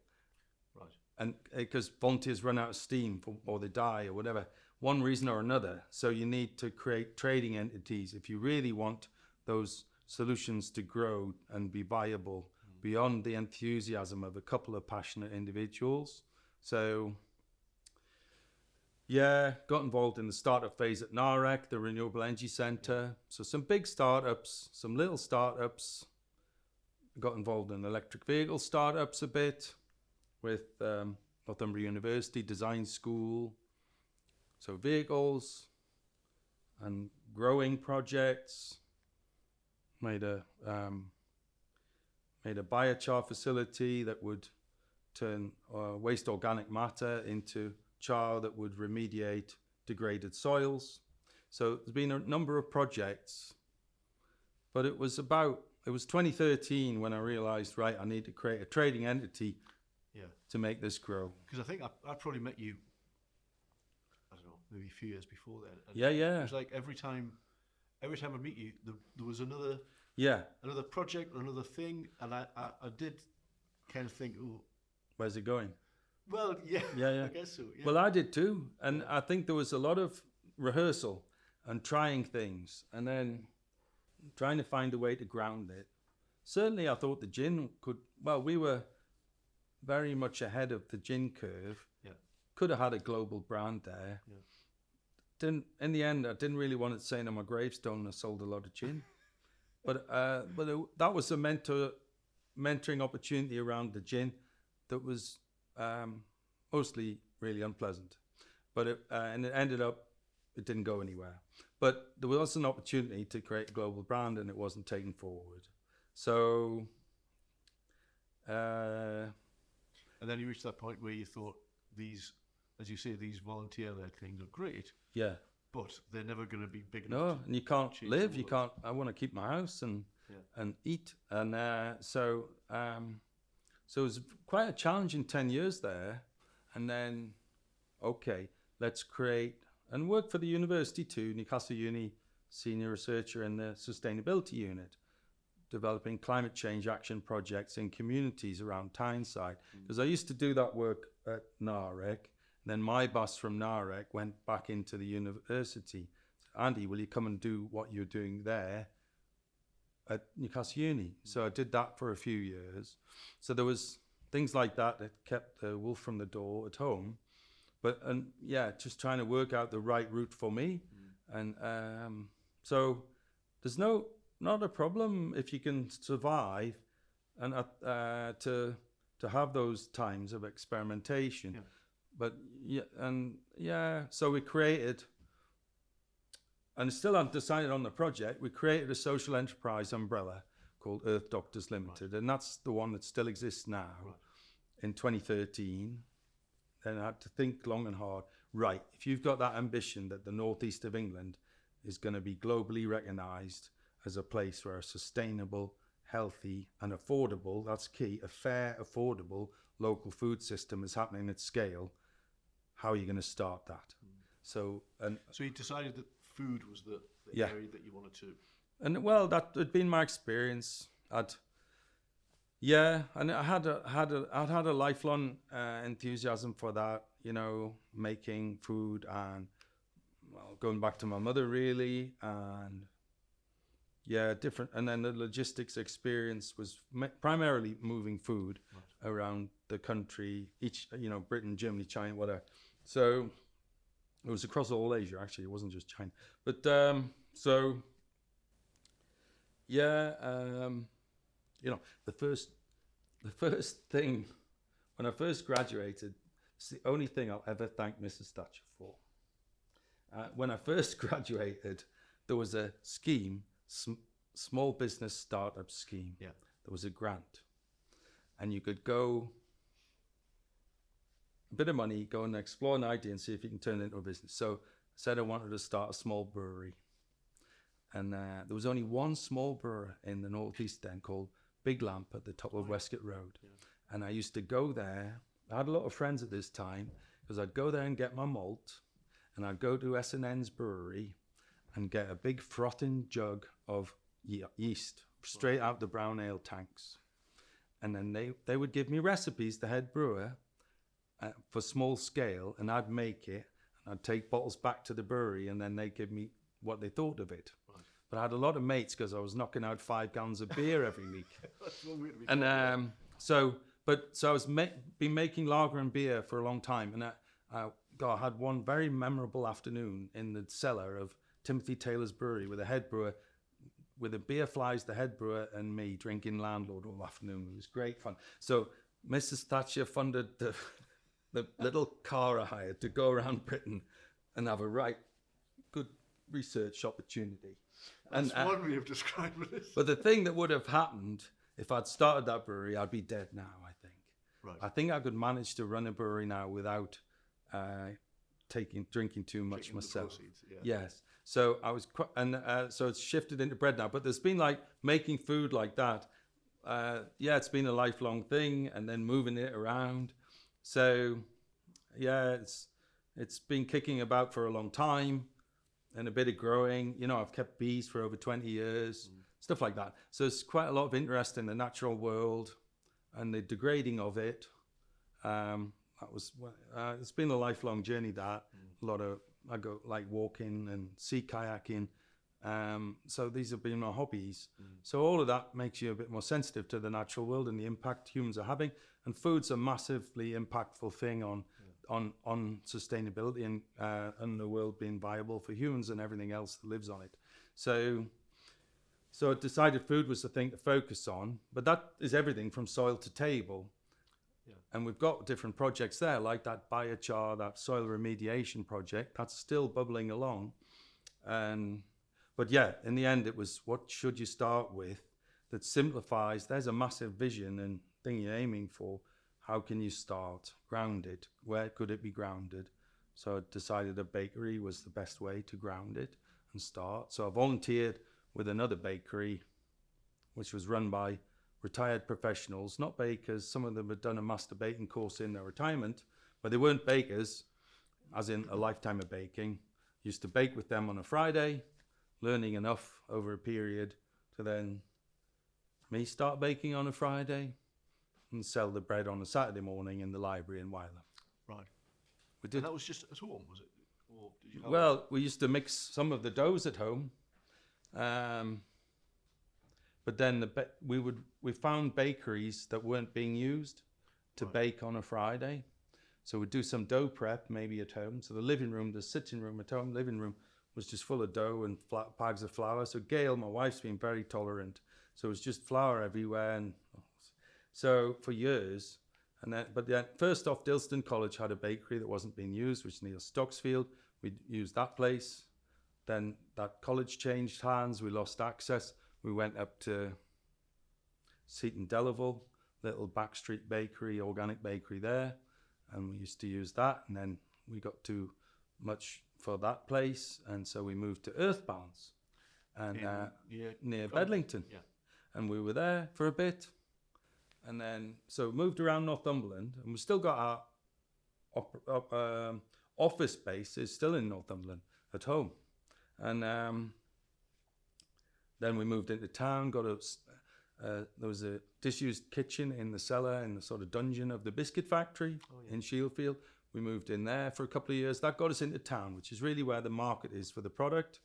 Right. And because volunteers run out of steam or they die or whatever, one reason or another. So you need to create trading entities if you really want those solutions to grow and be viable beyond the enthusiasm of a couple of passionate individuals. So got involved in the startup phase at NAREC, the Renewable Energy Centre. So some big startups, some little startups. Got involved in electric vehicle startups a bit with Northumbria University Design School. So vehicles and growing projects. Made a biochar facility that would turn waste organic matter into char that would remediate degraded soils. So there's been a number of projects, but it was 2013 when I realized, I need to create a trading entity to make this grow. Because I think I probably met you, I don't know, maybe a few years before then. And yeah. It was like every time I meet you, there was another project or another thing, and I did kind of think, oh, where's it going? Well, yeah. I guess so. Yeah. Well, I did too, and I think there was a lot of rehearsal and trying things, and then trying to find a way to ground it. Certainly, I thought the gin could. Well, we were very much ahead of the gin curve. Yeah. Could have had a global brand there. Yeah. In the end, I didn't really want it saying on my gravestone I sold a lot of gin. But that was a mentoring opportunity around the gin that was mostly really unpleasant. But it ended up, it didn't go anywhere. But there was an opportunity to create a global brand, and it wasn't taken forward. So... and then you reached that point where you thought these, as you say, these volunteer-led things are great. Yeah. But they're never going to be big enough. No, and you can't live. You can't. I want to keep my house and eat, and so it was quite a challenging 10 years there, and then let's create and work for the university too. Newcastle Uni, senior researcher in the sustainability unit, developing climate change action projects in communities around Tyneside. Because I used to do that work at NAREC. Then my boss from NAREC went back into the university. Andy, will you come and do what you're doing there at Newcastle Uni? So I did that for a few years. So there was things like that kept the wolf from the door at home. Just trying to work out the right route for me. And so there's not a problem if you can survive and to have those times of experimentation. Yeah. But so we created, and still undecided on the project, we created a social enterprise umbrella called Earth Doctors Limited, and that's the one that still exists now. In 2013. Then I had to think long and hard. If you've got that ambition that the northeast of England is going to be globally recognized as a place where a sustainable, healthy and affordable, that's key, a fair, affordable local food system is happening at scale, how are you going to start that? So you decided that food was the Yeah. area that you wanted to. And well, that had been my experience. And I had a lifelong enthusiasm for that, you know, making food and going back to my mother really, and different. And then the logistics experience was primarily moving food around the country, Britain, Germany, China, whatever. So it was across all Asia, actually. It wasn't just China. But the first thing when I first graduated, it's the only thing I'll ever thank Mrs. Thatcher for. When I first graduated, there was a scheme, small business startup scheme. Yeah. There was a grant, and you could go, a bit of money, go and explore an idea and see if you can turn it into a business. So I said I wanted to start a small brewery. And there was only one small brewer in the northeast then called Big Lamp at the top of Westgate Road. Yeah. And I used to go there. I had a lot of friends at this time because I'd go there and get my malt, and I'd go to S&N's brewery and get a big frothing jug of yeast straight out the brown ale tanks. And then they would give me recipes, the head brewer, for small scale, and I'd make it, and I'd take bottles back to the brewery, and then they'd give me what they thought of it. Right. But I had a lot of mates because I was knocking out 5 gallons of beer every week. That's one way to be and so I was been making lager and beer for a long time, and I had one very memorable afternoon in the cellar of Timothy Taylor's brewery with a head brewer, with the beer flies, the head brewer, and me drinking Landlord all afternoon. It was great fun. So Mrs. Thatcher funded the little car I hired to go around Britain and have a right good research opportunity. That's one way of describing it. But the thing that would have happened if I'd started that brewery, I'd be dead now, I think. Right. I think I could manage to run a brewery now without drinking too much Taking myself. The proceeds, yeah. Yes. So I was, so it's shifted into bread now. But there's been like making food like that. It's been a lifelong thing, and then moving it around. So it's been kicking about for a long time, and a bit of growing. You know, I've kept bees for over 20 years, stuff like that. So it's quite a lot of interest in the natural world and the degrading of it. It's been a lifelong journey. A lot of, I go like walking and sea kayaking. So these have been my hobbies. So all of that makes you a bit more sensitive to the natural world and the impact humans are having. And food's a massively impactful thing on sustainability and the world being viable for humans and everything else that lives on it. So I decided food was the thing to focus on, but that is everything from soil to table. Yeah. And we've got different projects there, like that biochar, that soil remediation project, that's still bubbling along. But yeah, in the end, it was what should you start with that simplifies. There's a massive vision and thing you're aiming for. How can you start? Grounded. Where could it be grounded? So I decided a bakery was the best way to ground it and start. So I volunteered with another bakery, which was run by retired professionals, not bakers. Some of them had done a master baking course in their retirement, but they weren't bakers, as in a lifetime of baking. Used to bake with them on a Friday, learning enough over a period to then me start baking on a Friday and sell the bread on a Saturday morning in the library in Wylam. Right. We did. And that was just at home, was it? Or did you have Well, we used to mix some of the doughs at home, but then we found bakeries that weren't being used to bake on a Friday, so we'd do some dough prep maybe at home. So the living room, the sitting room at home, living room was just full of dough and bags of flour. So Gail, my wife's been very tolerant, so it was just flour everywhere, and so for years. But then first off, Dilston College had a bakery that wasn't being used, which was near Stocksfield. We used that place. Then that college changed hands. We lost access. We went up to Seaton Delaval, little backstreet bakery, organic bakery there, and we used to use that. And then we got too much for that place, and so we moved to Earth Balance, and near Bedlington, and we were there for a bit, and then so moved around Northumberland, and we still got our office base is still in Northumberland at home, and then we moved into town. There was a disused kitchen in the cellar in the sort of dungeon of the biscuit factory in Shieldfield. We moved in there for a couple of years. That got us into town, which is really where the market is for the product.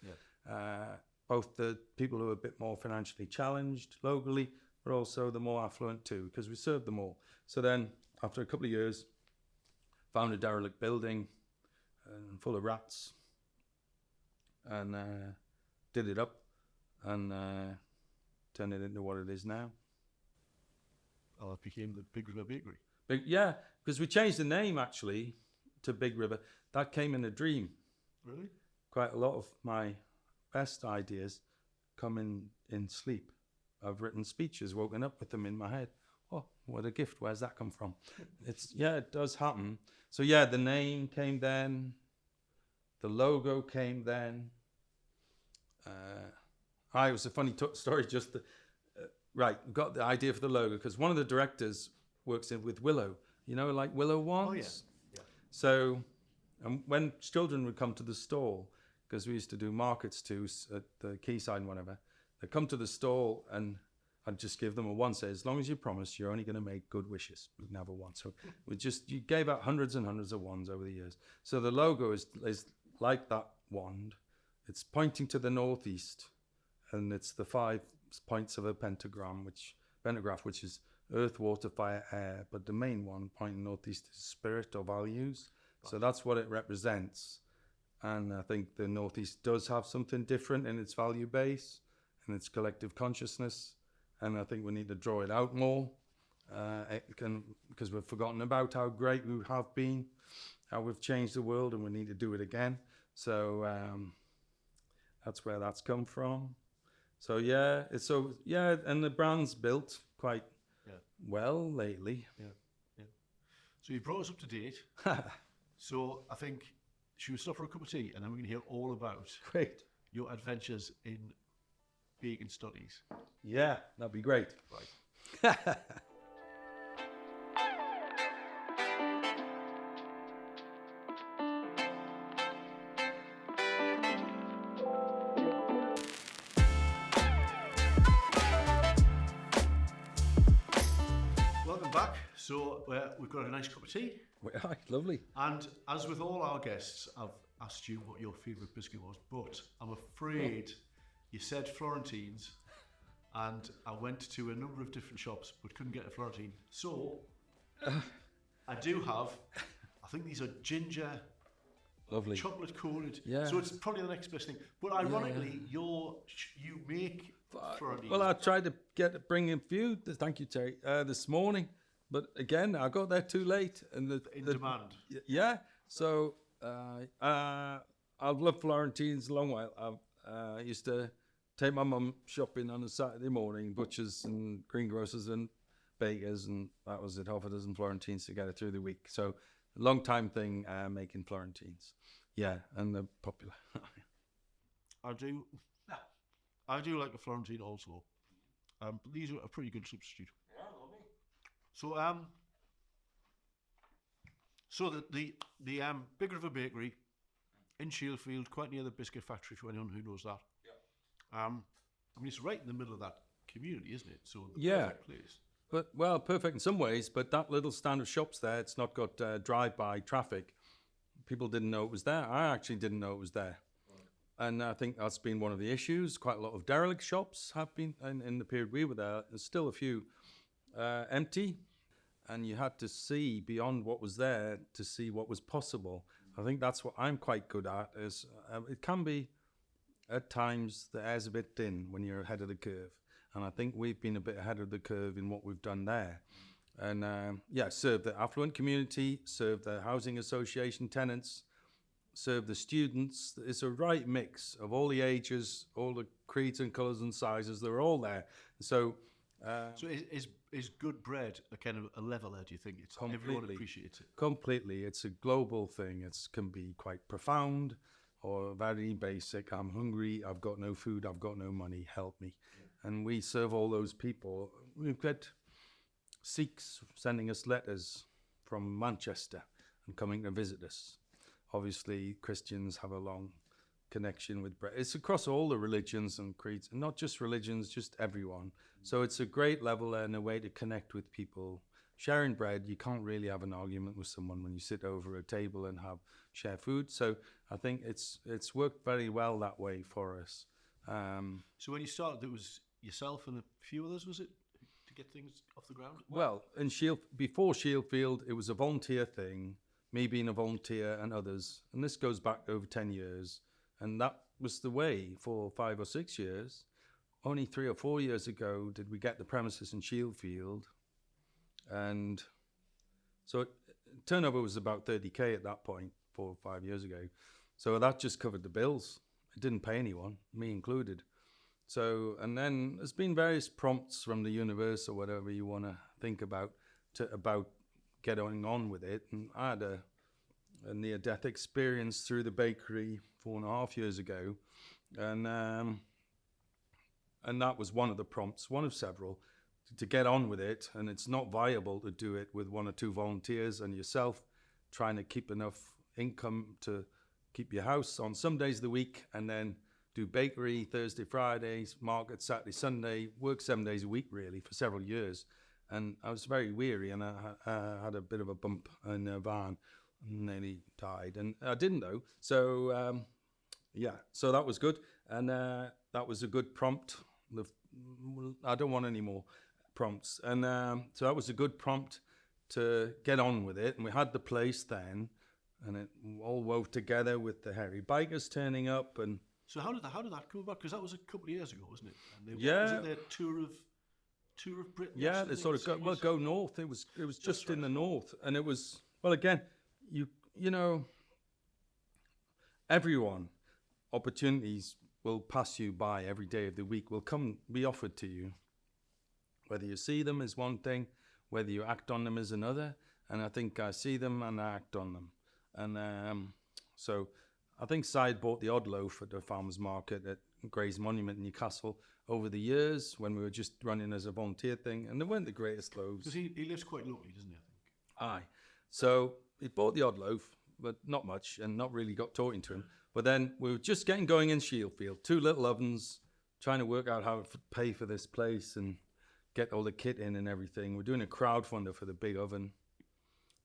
Both the people who are a bit more financially challenged locally, but also the more affluent too, because we serve them all. So then, after a couple of years, found a derelict building full of rats, and did it up, and turned it into what it is now. Oh, it became the Big River Bakery. Yeah, because we changed the name actually to Big River. That came in a dream. Really? Quite a lot of my best ideas come in sleep. I've written speeches, woken up with them in my head. Oh, what a gift. Where's that come from? It does happen. So yeah, the name came then. The logo came then. It was a funny story. Right, got the idea for the logo because one of the directors works with Willow, like Willow wands. Yeah. So, and when children would come to the stall, because we used to do markets too at the quayside and whatever, they'd come to the stall and I'd just give them a wand, say, as long as you promise you're only going to make good wishes, we can have a wand. So you gave out hundreds and hundreds of wands over the years. So the logo is like that wand. It's pointing to the northeast, and it's the 5 points of a pentagraph, which is earth, water, fire, air. But the main one pointing northeast is spirit or values. So that's what it represents. And I think the northeast does have something different in its value base and its collective consciousness. And I think we need to draw it out more because we've forgotten about how great we have been, how we've changed the world, and we need to do it again. So that's where that's come from. So and the brand's built quite well lately. Yeah. So you brought us up to date. So I think should we stop for a cup of tea, and then we're going to hear all about your adventures in baking Stotties. Yeah, that'd be great. Right. Welcome back. So we've got a nice cup of tea. Lovely. And as with all our guests, I've asked you what your favourite biscuit was, but I'm afraid you said Florentines, and I went to a number of different shops but couldn't get a Florentine. So I do have, I think these are ginger, lovely, chocolate coated. Yeah. So it's probably the next best thing. But ironically, you make Florentines. Well, I tried to bring a few. Thank you, Terry. This morning, but again, I got there too late, and in demand. Yeah. So I've loved Florentines a long while. I used to take my mum shopping on a Saturday morning, butchers and greengrocers and bakers, and that was it, half a dozen Florentines to get it through the week. So a long time thing making Florentines. Yeah, and they're popular. I do like a Florentine also. But these are a pretty good substitute. Yeah, lovely. So the Big River Bakery in Shieldfield, quite near the biscuit factory for anyone who knows that. Yeah. I mean, it's right in the middle of that community, isn't it? So the perfect place. But well, perfect in some ways. But that little stand of shops there, it's not got drive-by traffic. People didn't know it was there. I actually didn't know it was there. And I think that's been one of the issues. Quite a lot of derelict shops have been, in the period we were there, there's still a few empty. And you had to see beyond what was there to see what was possible. I think that's what I'm quite good at, is it can be, at times, the air's a bit thin when you're ahead of the curve. And I think we've been a bit ahead of the curve in what we've done there. And serve the affluent community, serve the housing association tenants, serve the students. It's a right mix of all the ages, all the creeds and colours and sizes. They're all there. So is good bread a kind of a leveler, do you think? Everyone appreciates it? Completely. It's a global thing. It can be quite profound. or very basic. I'm hungry. I've got no food. I've got no money. Help me. Yeah. And we serve all those people. We've got Sikhs sending us letters from Manchester and coming to visit us. Obviously, Christians have a long connection with bread. It's across all the religions and creeds, and not just religions, just everyone. So it's a great level and a way to connect with people. Sharing bread, you can't really have an argument with someone when you sit over a table and share food. So I think it's worked very well that way for us. So when you started, it was yourself and a few others, was it, to get things off the ground? Well, before Shieldfield, it was a volunteer thing, me being a volunteer and others. And this goes back over 10 years. And that was the way for 5 or 6 years. Only 3 or 4 years ago did we get the premises in Shieldfield. And so turnover was about 30k at that point, 4 or 5 years ago. So that just covered the bills. It didn't pay anyone, me included. So, and then there's been various prompts from the universe or whatever you want to think about getting on with it. And I had a near-death experience through the bakery 4.5 years ago. And that was one of the prompts, one of several, to get on with it. And it's not viable to do it with 1 or 2 volunteers and yourself trying to keep enough income to keep your house on some days of the week, and then do bakery Thursday, Fridays, market Saturday, Sunday, work 7 days a week really for several years. And I was very weary, and I had a bit of a bump in a van and nearly died. And I didn't though. So so that was good. And that was a good prompt. I don't want any more prompts. And so that was a good prompt to get on with it. And we had the place then, and it all wove together with the hairy bikers turning up. And so how did that come about? Because that was a couple of years ago, wasn't it? And yeah. Was it their tour of Britain? Yeah, they sort of go north. It was just in the north, and it was, well, again, you know, everyone, opportunities will pass you by every day of the week, will be offered to you. Whether you see them is one thing, whether you act on them is another. And I think I see them and I act on them. And so I think Side bought the odd loaf at the farmers market at Gray's Monument in Newcastle over the years when we were just running as a volunteer thing. And they weren't the greatest loaves. Because he lives quite locally, doesn't he, I think? Aye. So he bought the odd loaf, but not much, and not really got taught into him. But then we were just getting going in Shieldfield, 2 little ovens, trying to work out how to pay for this place and get all the kit in and everything. We're doing a crowdfunder for the big oven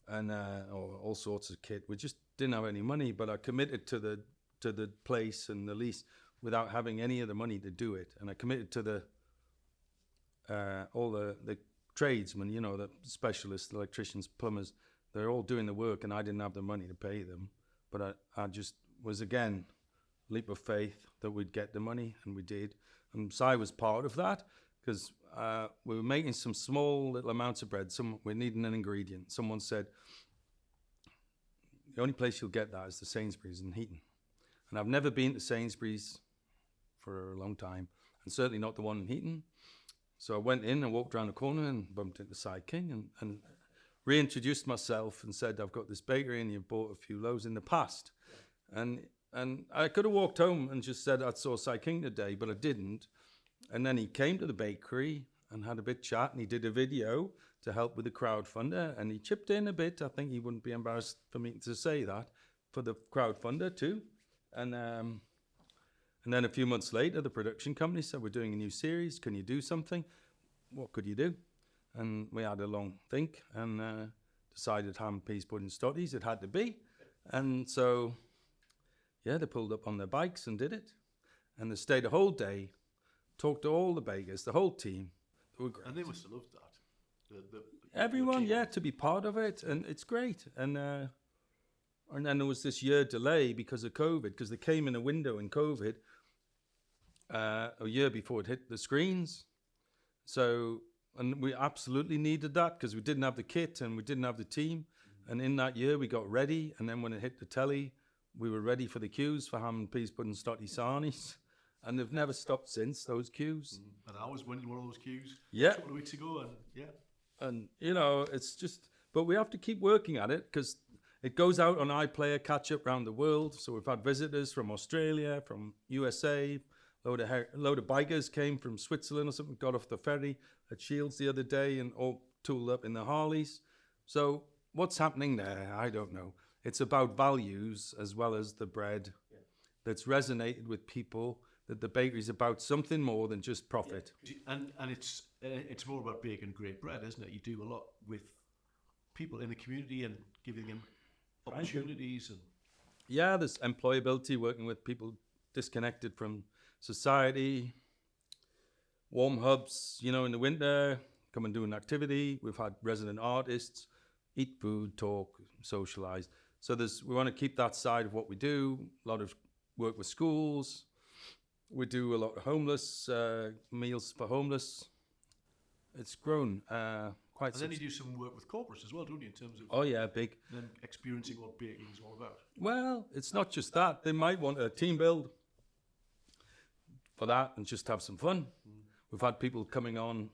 and all sorts of kit. We just didn't have any money, but I committed to the place and the lease without having any of the money to do it. And I committed to all the tradesmen, you know, the specialists, electricians, plumbers. They're all doing the work, and I didn't have the money to pay them. But I just was, again, leap of faith that we'd get the money, and we did. And Si was part of that, because we were making some small little amounts of bread. We're needing an ingredient. Someone said, the only place you'll get that is the Sainsbury's in Heaton. And I've never been to Sainsbury's for a long time, and certainly not the one in Heaton. So I went in and walked around the corner and bumped into Si King and reintroduced myself and said, I've got this bakery and you've bought a few loaves in the past. And I could have walked home and just said I saw Si King today, but I didn't. And then he came to the bakery and had a bit chat, and he did a video to help with the crowdfunder, and he chipped in a bit. I think he wouldn't be embarrassed for me to say that, for the crowdfunder too. And then a few months later, the production company said, we're doing a new series. Can you do something? What could you do? And we had a long think and decided ham, peas, pudding, Stotties. It had to be. And so, yeah, they pulled up on their bikes and did it. And they stayed a whole day, talked to all the bakers, the whole team. They were great. And they must have loved that. Everyone, yeah, to be part of it. And it's great. And then there was this year delay because of COVID, because they came in a window in COVID a year before it hit the screens. So, and we absolutely needed that because we didn't have the kit and we didn't have the team. And in that year, we got ready. And then when it hit the telly, we were ready for the queues for ham and peas, pudding, Stottie sarnies. And they've never stopped since, those queues. And I was winning one of those queues a couple of weeks ago. And yeah. And, you know, it's just, but we have to keep working at it because it goes out on iPlayer catch up around the world. So we've had visitors from Australia, from USA, load of bikers came from Switzerland or something, got off the ferry at Shields the other day and all tooled up in the Harleys. So what's happening there? I don't know. It's about values as well as the bread that's resonated with people, that the bakery's about something more than just profit. Yeah. And it's more about baking great bread, isn't it? You do a lot with people in the community and giving them opportunities. And yeah, there's employability, working with people disconnected from society, warm hubs, you know, in the winter, come and do an activity. We've had resident artists, eat food, talk, socialize. So we want to keep that side of what we do, a lot of work with schools. We do a lot of homeless, meals for homeless. It's grown quite. And then you do some work with corporates as well, don't you, in terms of... Oh yeah, big. Then experiencing what baking is all about. Well, it's not just that. They might want a team build for that and just have some fun. We've had people coming on,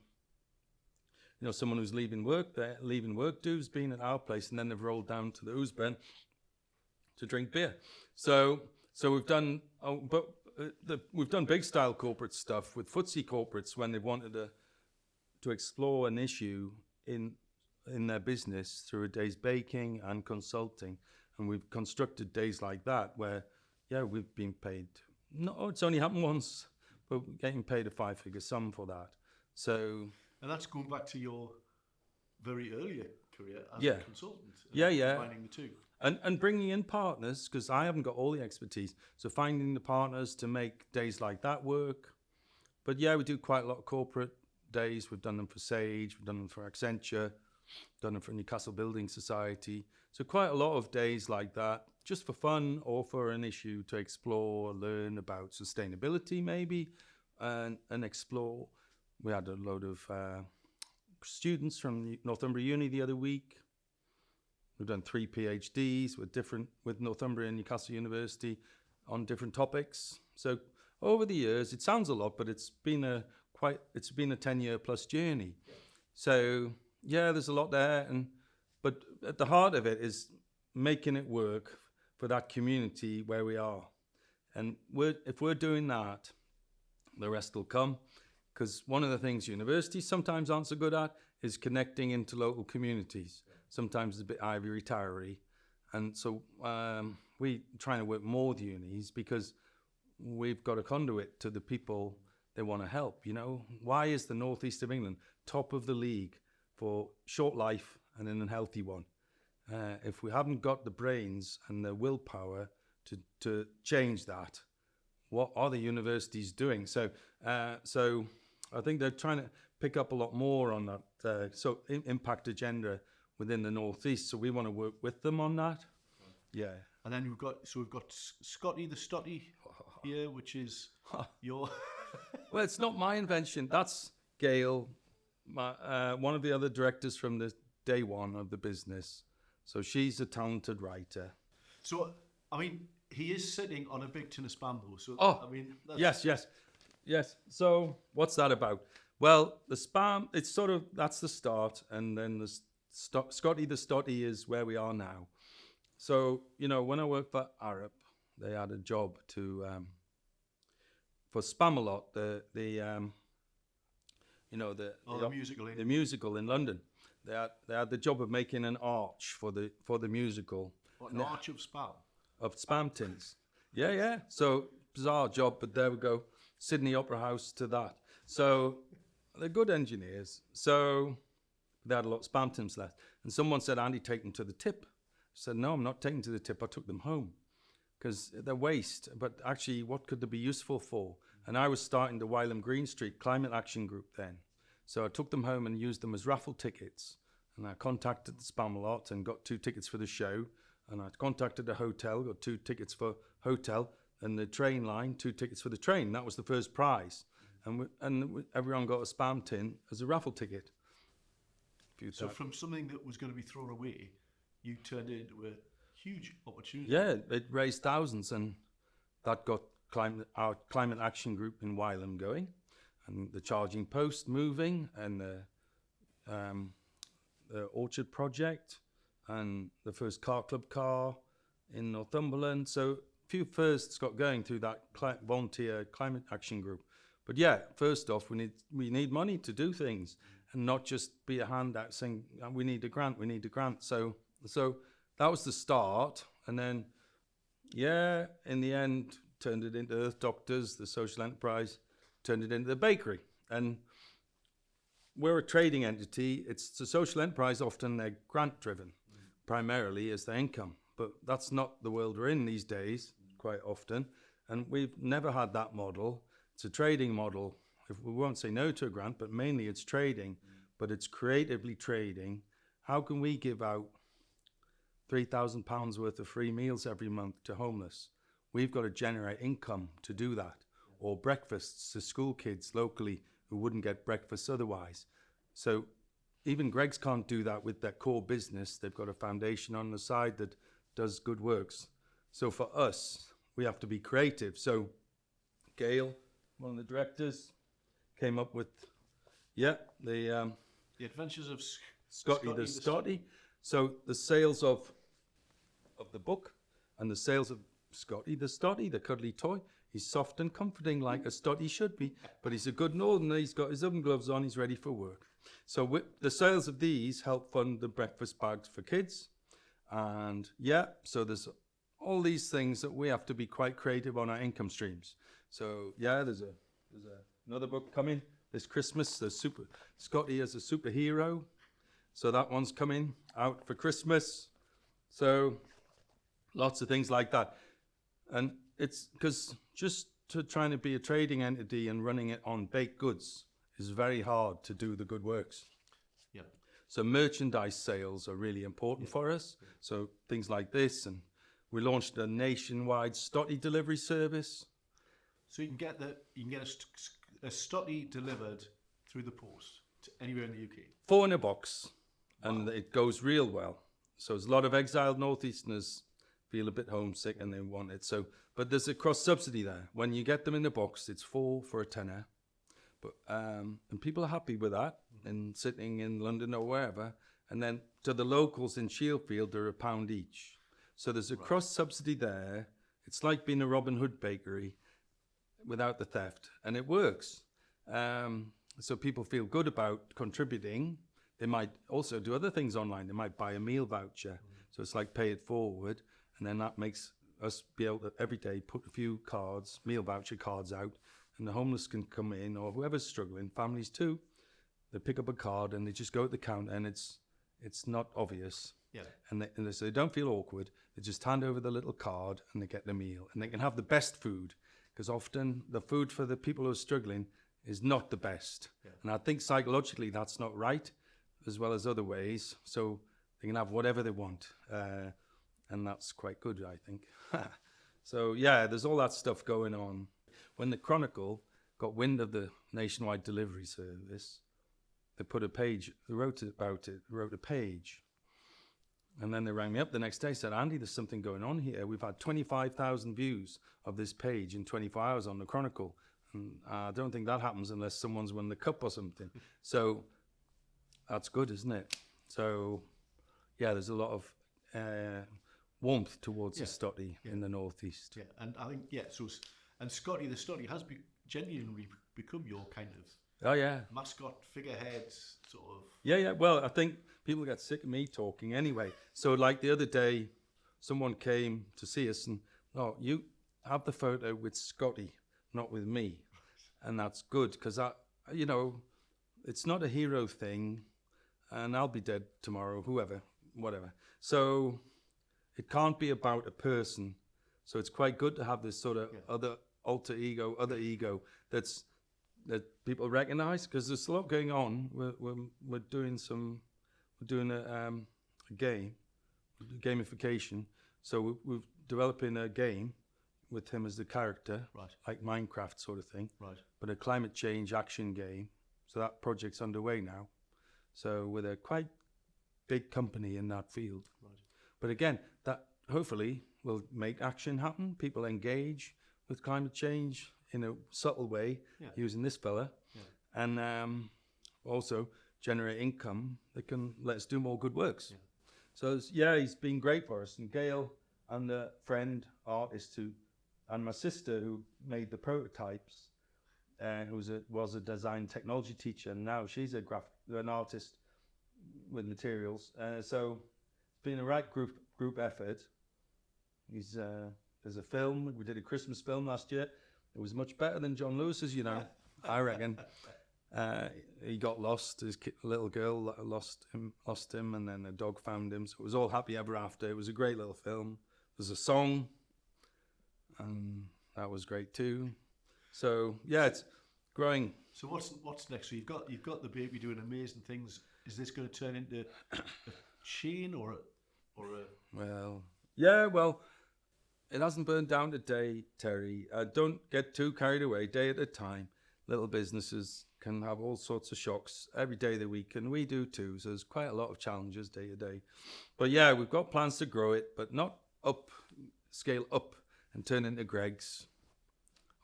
you know, someone who's leaving work dues, been at our place, and then they've rolled down to the Oosben to drink beer. So we've done, we've done big style corporate stuff with footsie corporates when they wanted to explore an issue in their business through a day's baking and consulting. And we've constructed days like that where, yeah, we've been paid. No, it's only happened once, but we're getting paid a 5-figure sum for that. So, and that's going back to your very earlier career as a consultant. Combining the two. And bringing in partners, because I haven't got all the expertise. So finding the partners to make days like that work. But yeah, we do quite a lot of corporate days. We've done them for Sage, we've done them for Accenture, done them for Newcastle Building Society. So quite a lot of days like that, just for fun or for an issue to explore, learn about sustainability maybe, and explore. We had a load of students from Northumbria Uni the other week. We've done 3 PhDs with Northumbria and Newcastle University on different topics. So over the years, it sounds a lot, but it's been a 10-year plus journey. So yeah, there's a lot there, but at the heart of it is making it work for that community where we are. And if we're doing that, the rest will come. Because one of the things universities sometimes aren't so good at is connecting into local communities. Sometimes it's a bit ivory-towery. And so we're trying to work more with unis because we've got a conduit to the people they want to help. You know, why is the northeast of England top of the league for short life and an unhealthy one? If we haven't got the brains and the willpower to change that, what are the universities doing? So I think they're trying to pick up a lot more on that impact agenda within the northeast. So we want to work with them on that. Yeah. And then we've got Scottie the Stottie here, which is your... Well, it's not my invention. That's Gail, one of the other directors from the day one of the business. So she's a talented writer. So, I mean, he is sitting on a big tin of spam though. So, I mean... Yes. So what's that about? Well, the spam, it's sort of, that's the start. And then the Scottie the Stottie is where we are now. So, you know, when I worked for Arup, they had a job for Spamalot, the musical in London. They had the job of making an arch for the musical. What, an arch of spam? Of spam tins. Yeah. So bizarre job, but there we go. Sydney Opera House to that. So they're good engineers. So they had a lot of spam tins left. And someone said, Andy, take them to the tip. I said, no, I'm not taking to the tip. I took them home because they're waste. But actually, what could they be useful for? And I was starting the Wylam Green Street Climate Action Group then. So I took them home and used them as raffle tickets. And I contacted the Spamalot and got 2 tickets for the show. And I contacted the hotel, got 2 tickets for hotel. And the train line, 2 tickets for the train. That was the first prize. And everyone got a spam tin as a raffle ticket. So from something that was going to be thrown away, you turned it into a huge opportunity. Yeah, it raised thousands, and that got our climate action group in Wylam going, and the charging post moving, and the Orchard project, and the first car club car in Northumberland. So a few firsts got going through that volunteer climate action group. But yeah, first off, we need money to do things, and not just be a handout saying we need a grant, we need a grant. So that was the start, and then in the end turned it into Earth Doctors, the social enterprise, turned it into the bakery. And we're a trading entity. It's the social enterprise, often they're grant driven, primarily as their income. But that's not the world we're in these days, quite often. And we've never had that model. It's a trading model. If we won't say no to a grant, but mainly it's trading, but it's creatively trading. How can we give out £3,000 worth of free meals every month to homeless? We've got to generate income to do that. Or breakfasts to school kids locally who wouldn't get breakfast otherwise. So even Greggs can't do that with their core business. They've got a foundation on the side that does good works. So for us, we have to be creative. So Gail, one of the directors, came up with the Adventures of Scottie the Stottie. So the sales of the book and the sales of Scottie the Stottie, the cuddly toy. He's soft and comforting like a Stottie should be, but he's a good northerner. He's got his oven gloves on. He's ready for work. So the sales of these help fund the breakfast bags for kids. And so there's all these things that we have to be quite creative on our income streams. So there's another book coming this Christmas. There's Scottie as a superhero. So that one's coming out for Christmas. So lots of things like that. And it's because just trying to be a trading entity and running it on baked goods is very hard to do the good works. Yeah. So merchandise sales are really important for us. So things like this, and we launched a nationwide Stottie delivery service. So you can get a Stottie delivered through the post to anywhere in the UK. 4 in a box, and it goes real well. So there's a lot of exiled Northeasterners feel a bit homesick and they want it. So, but there's a cross subsidy there. When you get them in the box, it's 4 for a tenner. But and people are happy with that, and sitting in London or wherever. And then to the locals in Shieldfield, they're £1 each. So there's a cross subsidy there. It's like being a Robin Hood bakery without the theft, and it works. So people feel good about contributing. They might also do other things online. They might buy a meal voucher. So it's like pay it forward. And then that makes us be able to every day put a few cards, meal voucher cards out, and the homeless can come in, or whoever's struggling, families too. They pick up a card and they just go at the counter, and it's not obvious. Yeah. And so they don't feel awkward. They just hand over the little card and they get the meal. And they can have the best food, because often the food for the people who are struggling is not the best. Yeah. And I think psychologically that's not right, as well as other ways. So they can have whatever they want. And that's quite good, I think. So, there's all that stuff going on. When the Chronicle got wind of the nationwide delivery service, they put a page, they wrote about it, wrote a page. And then they rang me up the next day, said, Andy, there's something going on here. We've had 25,000 views of this page in 24 hours on the Chronicle. And I don't think that happens unless someone's won the cup or something. So that's good, isn't it? So, there's a lot of warmth towards the Stottie in the northeast. Yeah, and I think and Scottie the Stottie has genuinely become your kind of mascot figurehead sort of. Well, I think people get sick of me talking anyway. So like the other day, someone came to see us and you have the photo with Scottie, not with me, and that's good because it's not a hero thing, and I'll be dead tomorrow, whatever. So it can't be about a person. So it's quite good to have this sort of other ego that people recognise, because there's a lot going on. We're doing a gamification. So we're developing a game with him as the character, like Minecraft sort of thing, but a climate change action game. So that project's underway now. So with a quite big company in that field. But again, that hopefully will make action happen. People engage with climate change in a subtle way using this fella, and also generate income that can let us do more good works. So yeah, he's been great for us. And Gail and the friend artist and my sister who made the prototypes, who was a design technology teacher, and now she's an artist with materials. So it's been a right group effort. There's a film, we did a Christmas film last year. It was much better than John Lewis's, I reckon. He got lost. His little girl lost him, and then a dog found him. So it was all happy ever after. It was a great little film. There's a song, and that was great too. So yeah, it's growing. So what's next? So you've got the baby doing amazing things. Is this going to turn into a chain or a? Well, it hasn't burned down today, Terry. Don't get too carried away. Day at a time. Little businesses can have all sorts of shocks every day of the week, and we do too. So there's quite a lot of challenges day to day. But yeah, we've got plans to grow it, but not scale up and turn into Greg's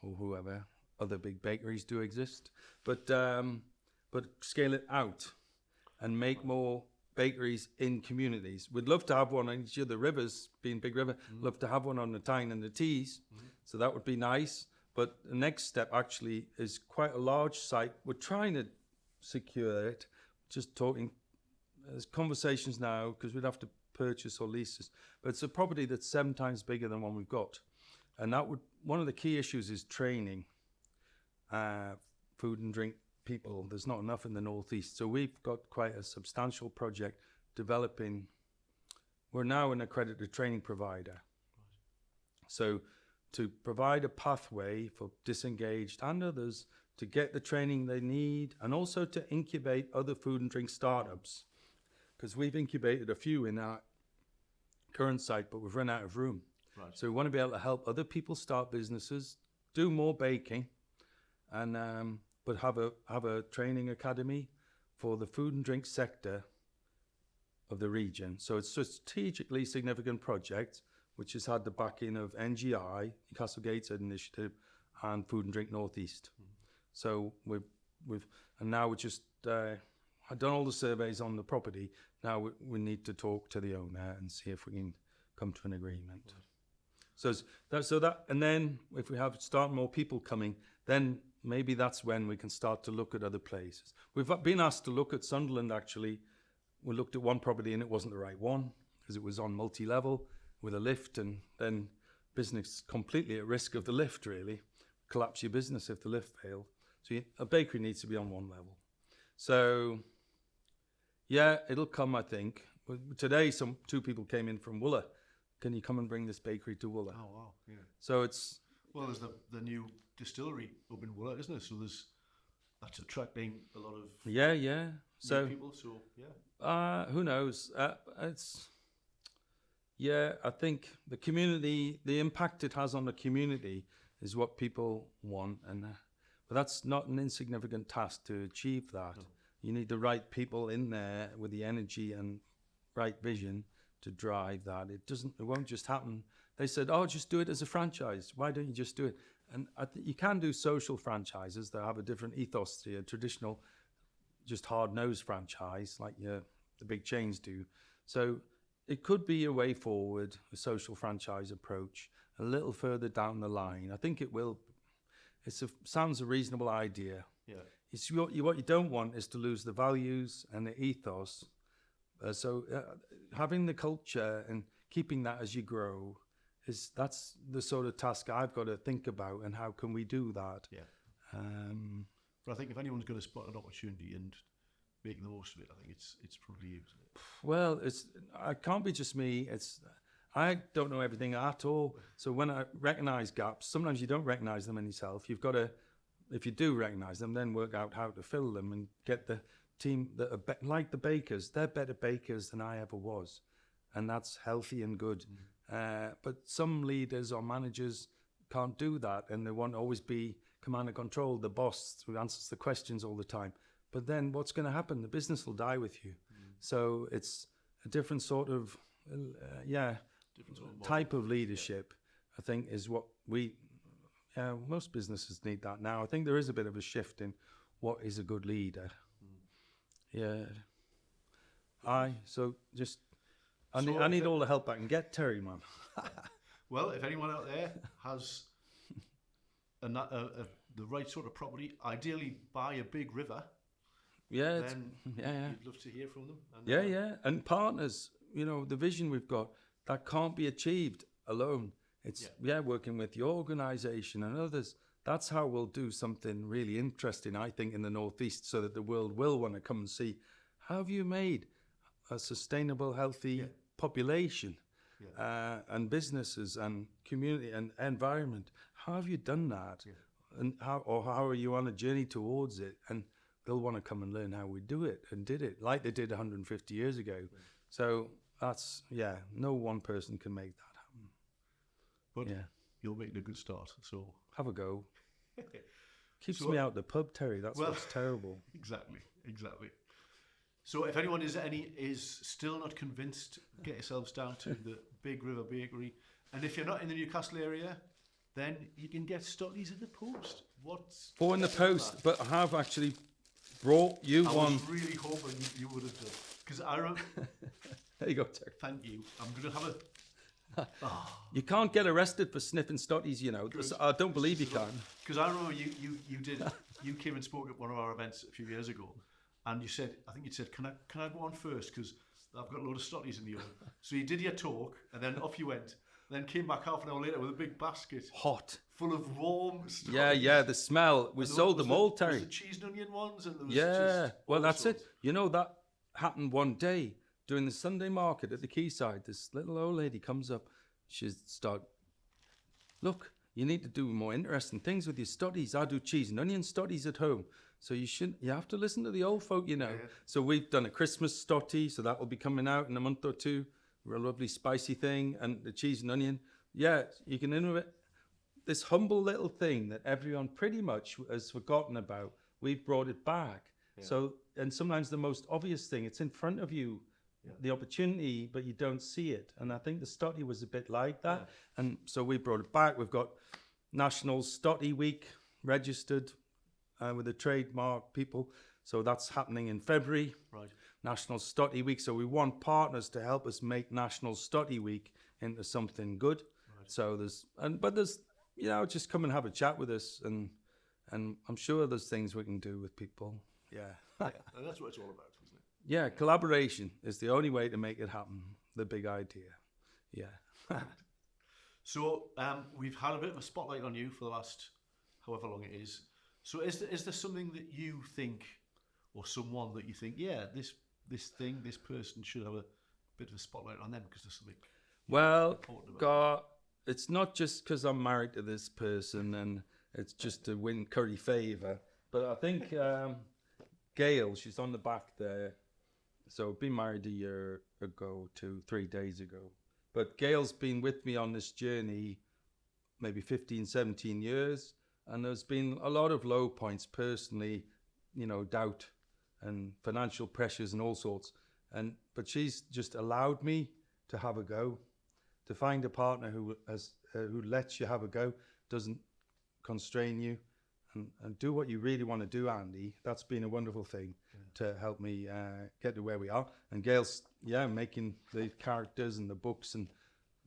or whoever. Other big bakeries do exist, but scale it out and make more bakeries in communities. We'd love to have one on each of the rivers, being Big River. Love to have one on the Tyne and the Tees, so that would be nice. But the next step actually is quite a large site. We're trying to secure it. Just talking, there's conversations now because we'd have to purchase or lease this. But it's a property that's 7 times bigger than one we've got, and one of the key issues is training food and drink people. There's not enough in the northeast, so we've got quite a substantial project developing. We're now an accredited training provider, so to provide a pathway for disengaged and others to get the training they need, and also to incubate other food and drink startups, because we've incubated a few in our current site, but we've run out of room. Right. So we want to be able to help other people start businesses, do more baking, and but have a training academy for the food and drink sector of the region. So it's a strategically significant project which has had the backing of NGI, Castle Gateshead Initiative, and Food and Drink Northeast. So and now we're just I've done all the surveys on the property. Now we need to talk to the owner and see if we can come to an agreement. Right. And then if we start more people coming, then maybe that's when we can start to look at other places. We've been asked to look at Sunderland, actually. We looked at one property and it wasn't the right one because it was on multi-level with a lift, and then business completely at risk of the lift, really. Collapse your business if the lift failed. So a bakery needs to be on one level. So yeah, it'll come, I think. Today, 2 people came in from Wooler. Can you come and bring this bakery to Wooler? Oh, wow, yeah. So there's the new distillery up in Wooler, isn't it? So that's attracting a lot of new people. So yeah. Who knows? I think the community, the impact it has on the community, is what people want, but that's not an insignificant task to achieve that. No. You need the right people in there with the energy and right vision to drive that. It won't just happen. They said, just do it as a franchise. Why don't you just do it? And you can do social franchises that have a different ethos to your traditional, just hard-nosed franchise like the big chains do. So it could be a way forward, a social franchise approach, a little further down the line. I think it will. Sounds a reasonable idea. Yeah. It's what you don't want is to lose the values and the ethos. Having the culture and keeping that as you grow, that's the sort of task I've got to think about, and how can we do that? Yeah. But I think if anyone's going to spot an opportunity and making the most of it, I think it's probably you, isn't it? Well, it can't be just me. I don't know everything at all. So when I recognise gaps, sometimes you don't recognise them in yourself. You've got to, if you do recognise them, then work out how to fill them and get the team that are like the bakers. They're better bakers than I ever was, and that's healthy and good. But some leaders or managers can't do that, and they want to always be command and control, the boss who answers the questions all the time. But then what's going to happen? The business will die with you. So it's a different sort of, type of leadership, I think, is what most businesses need that now. I think there is a bit of a shift in what is a good leader. Yeah. So just I need all the help I can get, Terry, man. Well, if anyone out there has the right sort of property, ideally by a big river, then you'd love to hear from them. And, And partners, the vision we've got, that can't be achieved alone. It's working with your organisation and others. That's how we'll do something really interesting, I think, in the Northeast, so that the world will want to come and see, how have you made a sustainable, healthy population and businesses and community and environment? How have you done that? And how are you on a journey towards it? And they'll want to come and learn how we do it and did it like they did 150 years ago. So that's, no one person can make that happen. But you're making a good start, so... Have a go. Keeps me out the pub, Terry. That's what's terrible. Exactly. So if anyone is still not convinced, get yourselves down to the Big River Bakery. And if you're not in the Newcastle area, then you can get Stotties in the post. Or in the post, but I have actually brought you one. I was really hoping you would have done. Because I remember... There you go, Terry. Thank you. I'm going to have a... You can't get arrested for sniffing Stotties, I don't believe you can. Because I remember you came and spoke at one of our events a few years ago, and you said, can I go on first, because I've got a load of Stotties in the oven. So you did your talk, and then off you went, and then came back half an hour later with a big basket. Hot. Full of warm Stotties. Yeah, the smell. We sold them all, Terry. The cheese and onion ones. And there was well, that's it. That happened one day. During the Sunday market at the quayside, this little old lady comes up. She'd start, look, you need to do more interesting things with your Stotties. I do cheese and onion Stotties at home. So you have to listen to the old folk, Yeah. So we've done a Christmas Stottie, so that will be coming out in a month or two. A lovely spicy thing, and the cheese and onion. Yeah, you can innovate. This humble little thing that everyone pretty much has forgotten about, we've brought it back. Yeah. So, and sometimes the most obvious thing, it's in front of you. The opportunity, but you don't see it. And I think the Stottie was a bit like that. And so we brought it back. We've got National Stottie Week registered with the trademark people. So that's happening in February. Right. National Stottie Week. So we want partners to help us make National Stottie Week into something good. Right. So there's just come and have a chat with us, and I'm sure there's things we can do with people. Yeah. And that's what it's all about. Yeah, collaboration is the only way to make it happen. The big idea. Yeah. So we've had a bit of a spotlight on you for the last however long it is. So is there something that you think, or someone that you think, this person should have a bit of a spotlight on them because there's something important about them? It's not just because I'm married to this person and it's just to win curry favour. But I think Gail, she's on the back there. So been married a year ago to 3 days ago. But Gail's been with me on this journey maybe 15, 17 years. And there's been a lot of low points personally, doubt and financial pressures and all sorts. But she's just allowed me to have a go, to find a partner who lets you have a go, doesn't constrain you. And do what you really want to do, Andy. That's been a wonderful thing to help me get to where we are. And Gail's, making the characters and the books and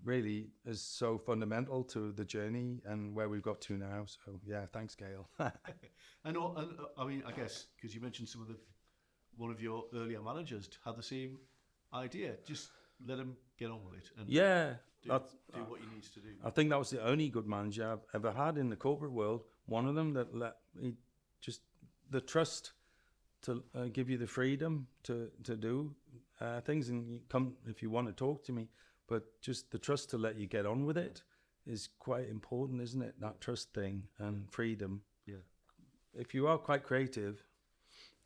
really is so fundamental to the journey and where we've got to now. So, thanks, Gail. And I mean, I guess, because you mentioned one of your earlier managers had the same idea. Just let him get on with it. And do what he needs to do. I think that was the only good manager I've ever had in the corporate world. One of them that let me just the trust to give you the freedom to do things, and you come if you want to talk to me. But just the trust to let you get on with it is quite important, isn't it? That trust thing and freedom. Yeah. If you are quite creative,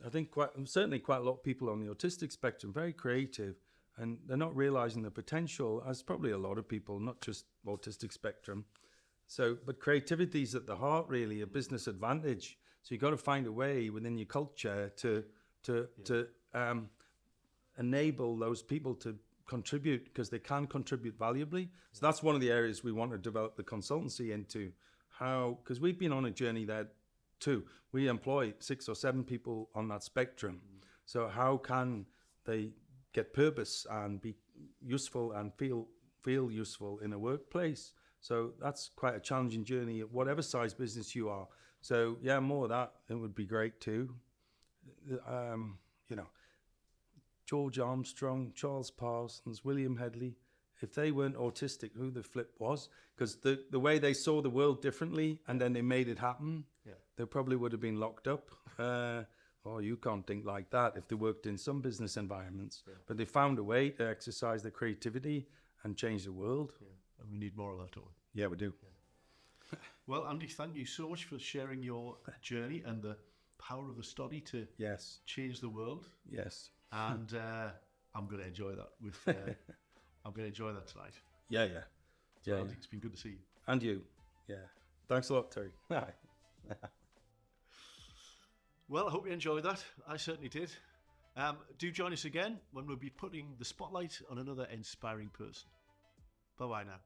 I think certainly quite a lot of people on the autistic spectrum very creative. And they're not realizing the potential, as probably a lot of people, not just autistic spectrum. So, but creativity is at the heart, really, a business advantage. So you've got to find a way within your culture to enable those people to contribute, because they can contribute valuably. So that's one of the areas we want to develop the consultancy into. Because we've been on a journey there too. We employ 6 or 7 people on that spectrum. So how can they get purpose and be useful and feel useful in a workplace. So that's quite a challenging journey, whatever size business you are. So yeah, more of that, it would be great too. You know, George Armstrong, Charles Parsons, William Hedley, if they weren't autistic, who the flip was? Because the way they saw the world differently and then they made it happen, they probably would have been locked up. Oh, you can't think like that if they worked in some business environments. But they found a way to exercise their creativity and change the world. And we need more of that, don't we? Yeah, we do. Well, Andy, thank you so much for sharing your journey and the power of the Stottie to change the world. Yes. And I'm going to enjoy that with. I'm going to enjoy that tonight. Yeah. So Andy, it's been good to see you. And you. Yeah. Thanks a lot, Terry. Well, I hope you enjoyed that. I certainly did. Do join us again when we'll be putting the spotlight on another inspiring person. Bye-bye now.